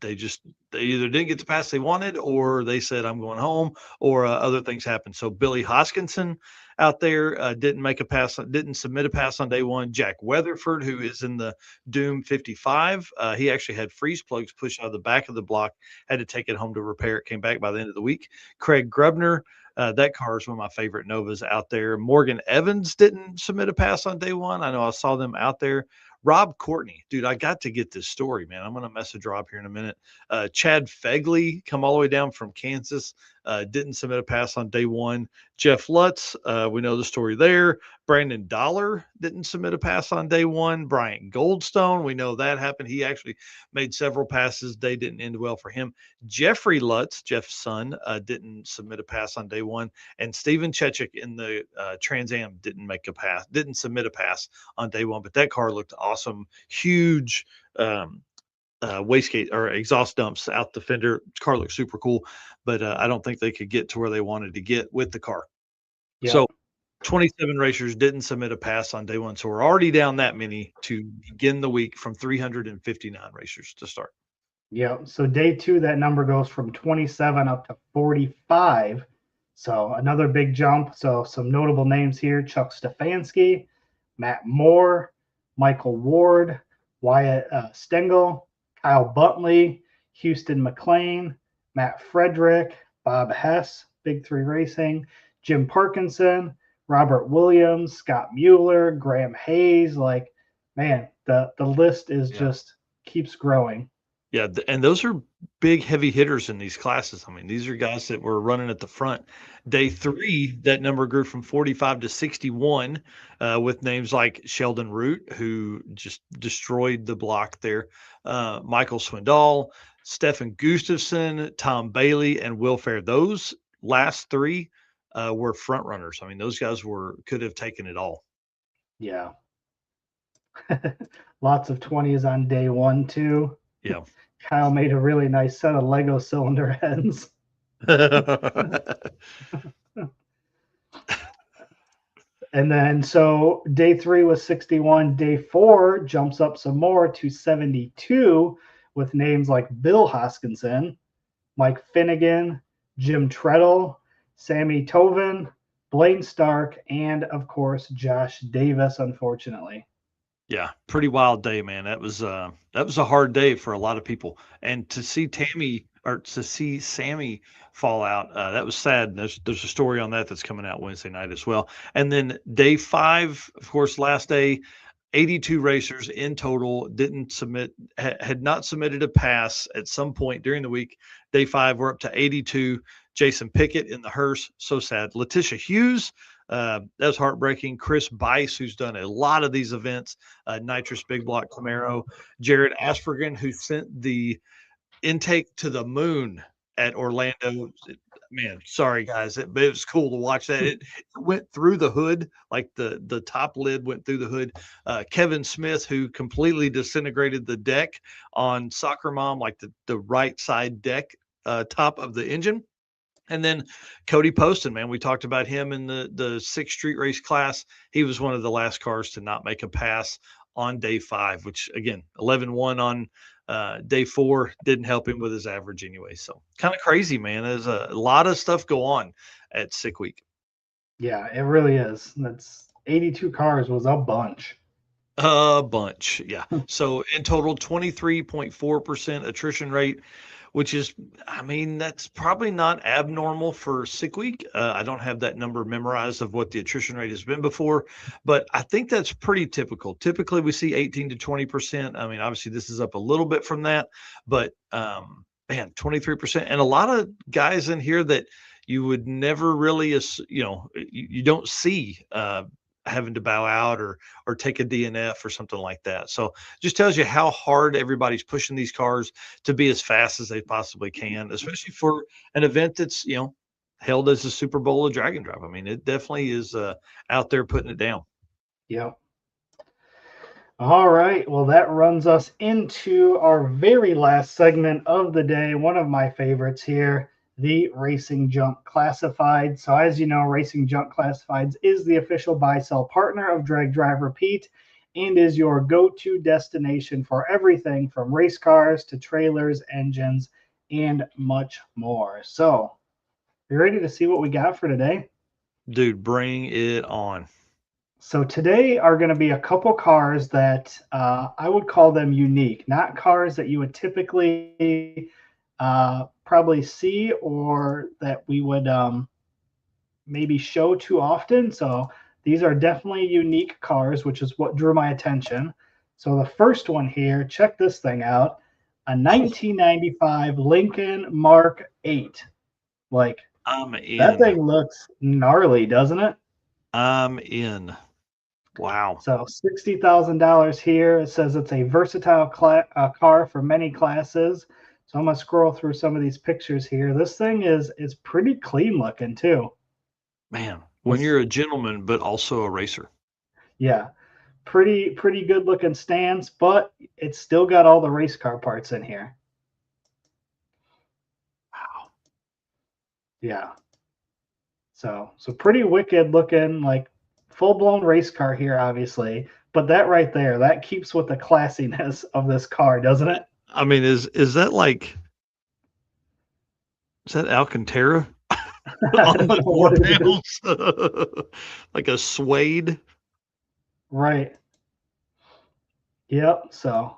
they either didn't get the pass they wanted, or they said I'm going home, or other things happened. So Billy Hoskinson out there didn't submit a pass on day one. Jack Weatherford, who is in the Doom 55, he actually had freeze plugs pushed out of the back of the block, had to take it home to repair it, came back by the end of the week. Craig Grubner, that car is one of my favorite Novas out there. Morgan Evans didn't submit a pass on day one. I know I saw them out there. Rob Courtney, dude, I got to get this story, man. I'm going to message Rob here in a minute. Chad Fegley, come all the way down from Kansas, didn't submit a pass on day one. Jeff Lutz, we know the story there. Brandon Dollar didn't submit a pass on day one. Bryant Goldstone, we know that happened. He actually made several passes. They didn't end well for him. Jeffrey Lutz, Jeff's son, didn't submit a pass on day one. And Steven Chechik in the Trans Am didn't submit a pass on day one. But that car looked awesome. Huge wastegate or exhaust dumps out the fender. Car looked super cool, but I don't think they could get to where they wanted to get with the car. Yep. So 27 racers didn't submit a pass on day one. So we're already down that many to begin the week from 359 racers to start. Yeah. So day two, that number goes from 27 up to 45. So another big jump. So some notable names here: Chuck Stefanski, Matt Moore, Michael Ward, Wyatt Stengel, Kyle Buntley, Houston McLean, Matt Frederick, Bob Hess, Big Three Racing, Jim Parkinson, Robert Williams, Scott Mueller, Graham Hayes. Like, man, the list is just keeps growing. Yeah, and those are big, heavy hitters in these classes. I mean, these are guys that were running at the front. Day three, that number grew from 45 to 61 with names like Sheldon Root, who just destroyed the block there, Michael Swindoll, Stefan Gustafson, Tom Bailey, and Will Fair. Those last three were front runners. I mean, those guys could have taken it all. Yeah. Lots of 20s on day one, too. Yeah. Kyle made a really nice set of Lego cylinder heads. And then, so day three was 61. Day four jumps up some more to 72 with names like Bill Hoskinson, Mike Finnegan, Jim Treadle, Sammy Tovin, Blaine Stark, and, of course, Josh Davis, unfortunately. Yeah, pretty wild day, man. That was a hard day for a lot of people, and to see Sammy fall out, that was sad. There's a story on that's coming out Wednesday night as well. And then day five, of course, last day, 82 racers in total had not submitted a pass at some point during the week. Day five, we're up to 82. Jason Pickett in the hearse, so sad. Letitia Hughes, that was heartbreaking. Chris Bice, who's done a lot of these events, Nitrous Big Block Camaro. Jared Aspergen, who sent the intake to the moon at Orlando. Man, sorry guys, but it was cool to watch that. It went through the hood, like the top lid went through the hood. Kevin Smith, who completely disintegrated the deck on Soccer Mom, like the right side deck top of the engine. And then Cody Poston, man, we talked about him in the sixth street race class. He was one of the last cars to not make a pass on day 5, which again, 11-1 on day 4 didn't help him with his average anyway. So kind of crazy, man. There's a lot of stuff go on at Sick Week. Yeah, it really is. That's 82 cars was a bunch. A bunch, yeah. So in total, 23.4% attrition rate, which is, I mean, that's probably not abnormal for Sick Week. I don't have that number memorized of what the attrition rate has been before, but I think that's pretty typical. Typically, we see 18 to 20%. I mean, obviously, this is up a little bit from that, but man, 23%. And a lot of guys in here that you would never really, you don't see having to bow out or take a DNF or something like that. So just tells you how hard everybody's pushing these cars to be as fast as they possibly can, especially for an event that's, held as a Super Bowl of drag and drive. I mean, it definitely is out there putting it down. Yep. All right. Well, that runs us into our very last segment of the day. One of my favorites here, the Racing Junk Classified. So as you know, Racing Junk Classifieds is the official buy-sell partner of Drag Drive Repeat and is your go-to destination for everything from race cars to trailers, engines, and much more. So you ready to see what we got for today? Dude, bring it on. So today are going to be a couple cars that I would call them unique, not cars that you would typically probably see or that we would maybe show too often. So these are definitely unique cars, which is what drew my attention. So the first one here, check this thing out, a 1995 Lincoln Mark 8. Like, I'm in. That thing looks gnarly, doesn't it? I'm in. Wow. So $60,000 here. It says it's a versatile car for many classes. So I'm going to scroll through some of these pictures here. This thing is pretty clean looking too. Man, when you're a gentleman, but also a racer. Yeah, pretty good looking stance, but it's still got all the race car parts in here. Wow. Yeah. So pretty wicked looking, like full-blown race car here, obviously. But that right there, that keeps with the classiness of this car, doesn't it? I mean, is that like, is that Alcantara? On the floor panels? Like a suede? Right. Yep. So,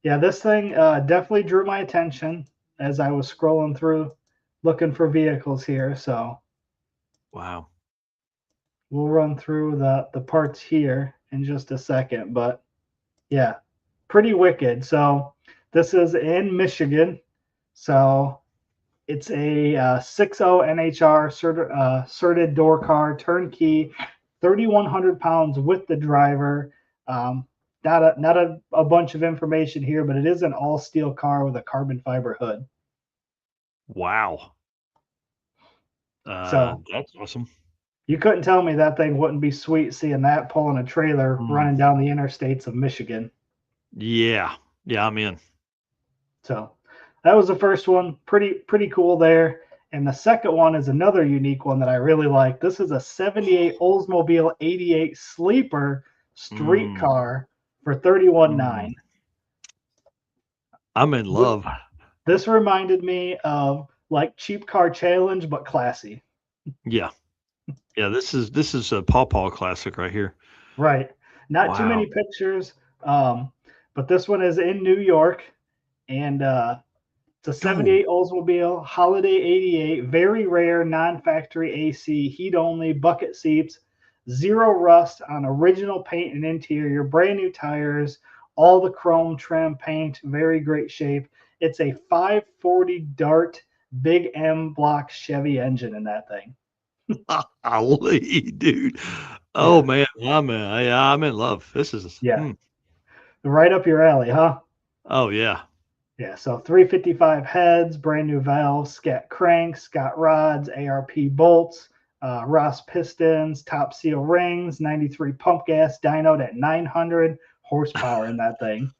yeah, this thing definitely drew my attention as I was scrolling through looking for vehicles here. So, Wow. we'll run through the parts here in just a second. But, yeah, pretty wicked. So, this is in Michigan. So, it's a 6.0 NHR certed door car, turnkey, 3,100 pounds with the driver. Not a bunch of information here, but it is an all steel car with a carbon fiber hood. Wow. So that's awesome. You couldn't tell me that thing wouldn't be sweet seeing that pulling a trailer running down the interstates of Michigan. Yeah. Yeah, I'm in. So that was the first one. Pretty cool there. And the second one is another unique one that I really like. This is a 78 Oldsmobile 88 sleeper street car for $31,900. I'm in love. This reminded me of like Cheap Car Challenge, but classy. Yeah. Yeah, this is a Paw Paw classic right here. Right. Not too many pictures. But this one is in New York. And it's a 78 Oldsmobile Holiday 88, very rare, non-factory AC, heat only, bucket seats, zero rust on original paint and interior, brand new tires, all the chrome trim paint, very great shape. It's a 540 Dart big M block Chevy engine in that thing. Golly, dude. Oh man, I'm in love. This is Yeah, right up your alley, huh? oh yeah. Yeah, so 355 heads, brand new valves, Scat cranks, Scott rods, ARP bolts, Ross pistons, top seal rings, 93 pump gas dynoed at 900 horsepower in that thing.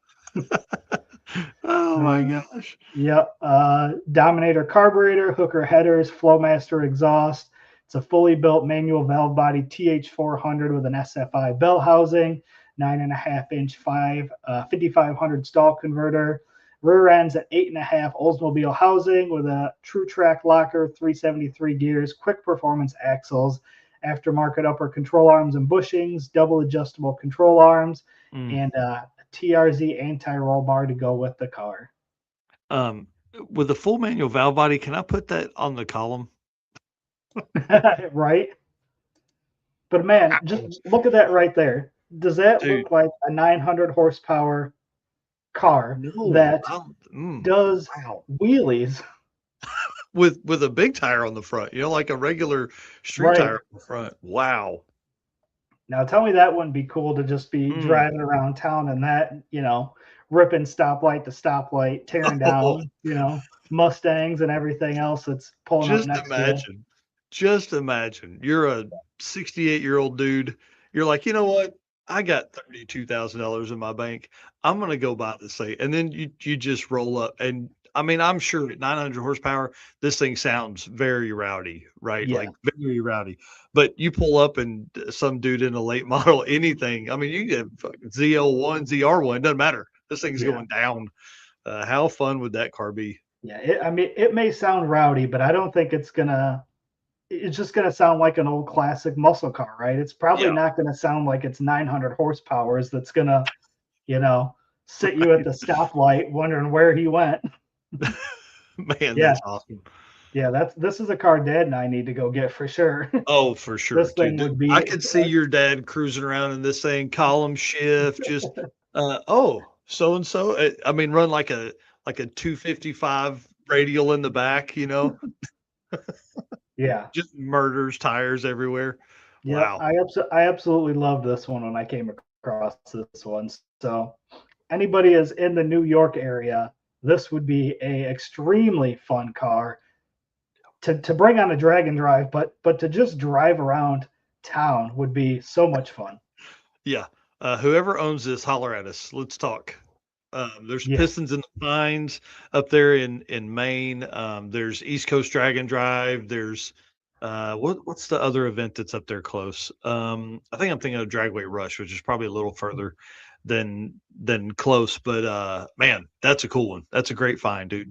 Oh my gosh. Yep. Dominator carburetor, hooker headers, Flowmaster exhaust. It's a fully built manual valve body TH400 with an SFI bell housing, 9.5 inch 5500 stall converter. Rear ends at 8.5 Oldsmobile housing with a true track locker, 373 gears, quick performance axles, aftermarket upper control arms and bushings, double adjustable control arms, and TRZ anti-roll bar to go with the car. Um, with the full manual valve body, can I put that on the column? Right? But man, just look at that right there. Does that Dude, look like a 900 horsepower car no. that does Wow. wheelies? With a big tire on the front, like a regular street Right. tire on the front. Wow. Now tell me that wouldn't be cool to just be driving around town and that, ripping stoplight to stoplight, tearing down, Mustangs and everything else that's pulling up Just next to you. imagine. Just imagine. You're a 68-year-old dude. You're like, you know what? I got $32,000 in my bank. I'm gonna go buy this thing. And then you just roll up. And I mean, I'm sure at 900 horsepower, this thing sounds very rowdy, right? Yeah. Like very rowdy. But you pull up and some dude in a late model, anything. I mean, you get fucking ZL1, ZR1, doesn't matter. This thing's going down. How fun would that car be? Yeah, it may sound rowdy, but I don't think it's just gonna sound like an old classic muscle car, right? It's probably not gonna sound like it's 900 horsepower that's gonna, sit you at the stoplight wondering where he went. Man, Yeah. that's awesome. Yeah, this is a car Dad and I need to go get for sure. Oh, for sure. This thing Dude, would be I could see your dad cruising around in this thing, column shift, just so and so. I mean, run like a 255 radial in the back, Yeah. just murders tires everywhere. Yeah, Wow. I absolutely loved this one when I came across this one. So anybody is in the New York area, this would be a extremely fun car to bring on a drag and drive, but to just drive around town would be so much fun. Yeah. Whoever owns this, holler at us. Let's talk. There's Yeah. Pistons in the Pines up there in Maine. There's East Coast Drag and Drive. There's what's the other event that's up there close? I think I'm thinking of Dragway Rush, which is probably a little further than close. But man, that's a cool one. That's a great find, dude.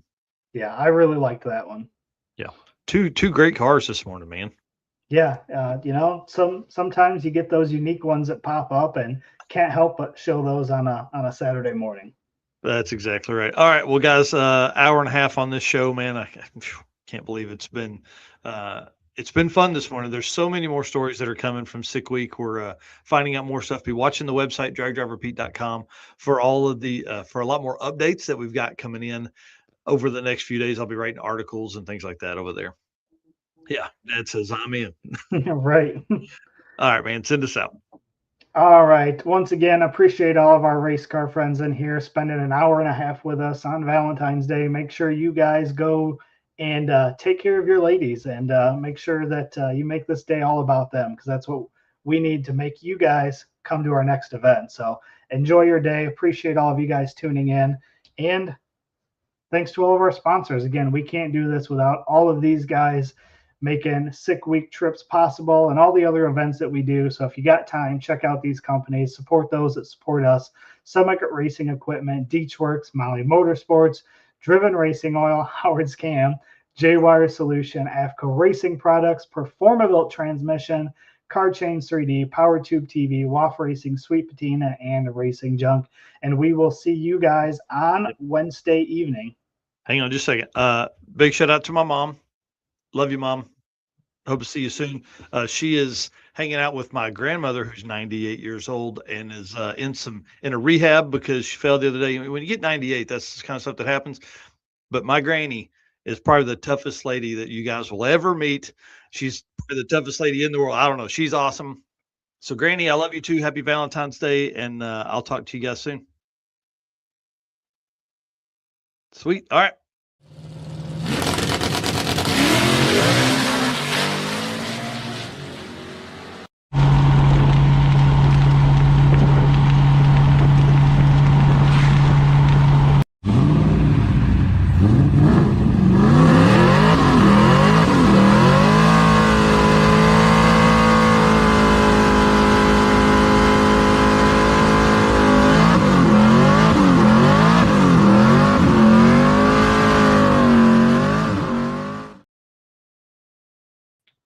Yeah, I really liked that one. Yeah, two great cars this morning, man. Yeah, sometimes you get those unique ones that pop up and can't help but show those on a Saturday morning. That's exactly right. All right, well, guys, hour and a half on this show, man. I can't believe it's been fun this morning. There's so many more stories that are coming from Sick Week. We're finding out more stuff. Be watching the website dragdriverpete.com for all of the for a lot more updates that we've got coming in over the next few days. I'll be writing articles and things like that over there. Yeah, Dad says I'm in. Right. All right, man. Send us out. All right. Once again, appreciate all of our race car friends in here spending an hour and a half with us on Valentine's Day. Make sure you guys go and take care of your ladies and make sure that you make this day all about them, because that's what we need to make you guys come to our next event. So enjoy your day. Appreciate all of you guys tuning in. And thanks to all of our sponsors. Again, we can't do this without all of these guys making Sick Week trips possible and all the other events that we do. So if you got time, check out these companies, support those that support us. Summit Racing Equipment, Deechworks, Molly Motorsports, Driven Racing Oil, Howard's Cam, J-Wire Solution, AFCO Racing Products, Performabuilt Transmission, Car Change 3D, Power Tube TV, WAF Racing, Sweet Patina, and Racing Junk. And we will see you guys on Wednesday evening. Hang on just a second. Big shout out to my mom. Love you, Mom. Hope to see you soon. She is hanging out with my grandmother, who's 98 years old, and is in a rehab because she fell the other day. When you get 98, that's the kind of stuff that happens. But my granny is probably the toughest lady that you guys will ever meet. She's probably the toughest lady in the world. I don't know. She's awesome. So, Granny, I love you too. Happy Valentine's Day, and I'll talk to you guys soon. Sweet. All right.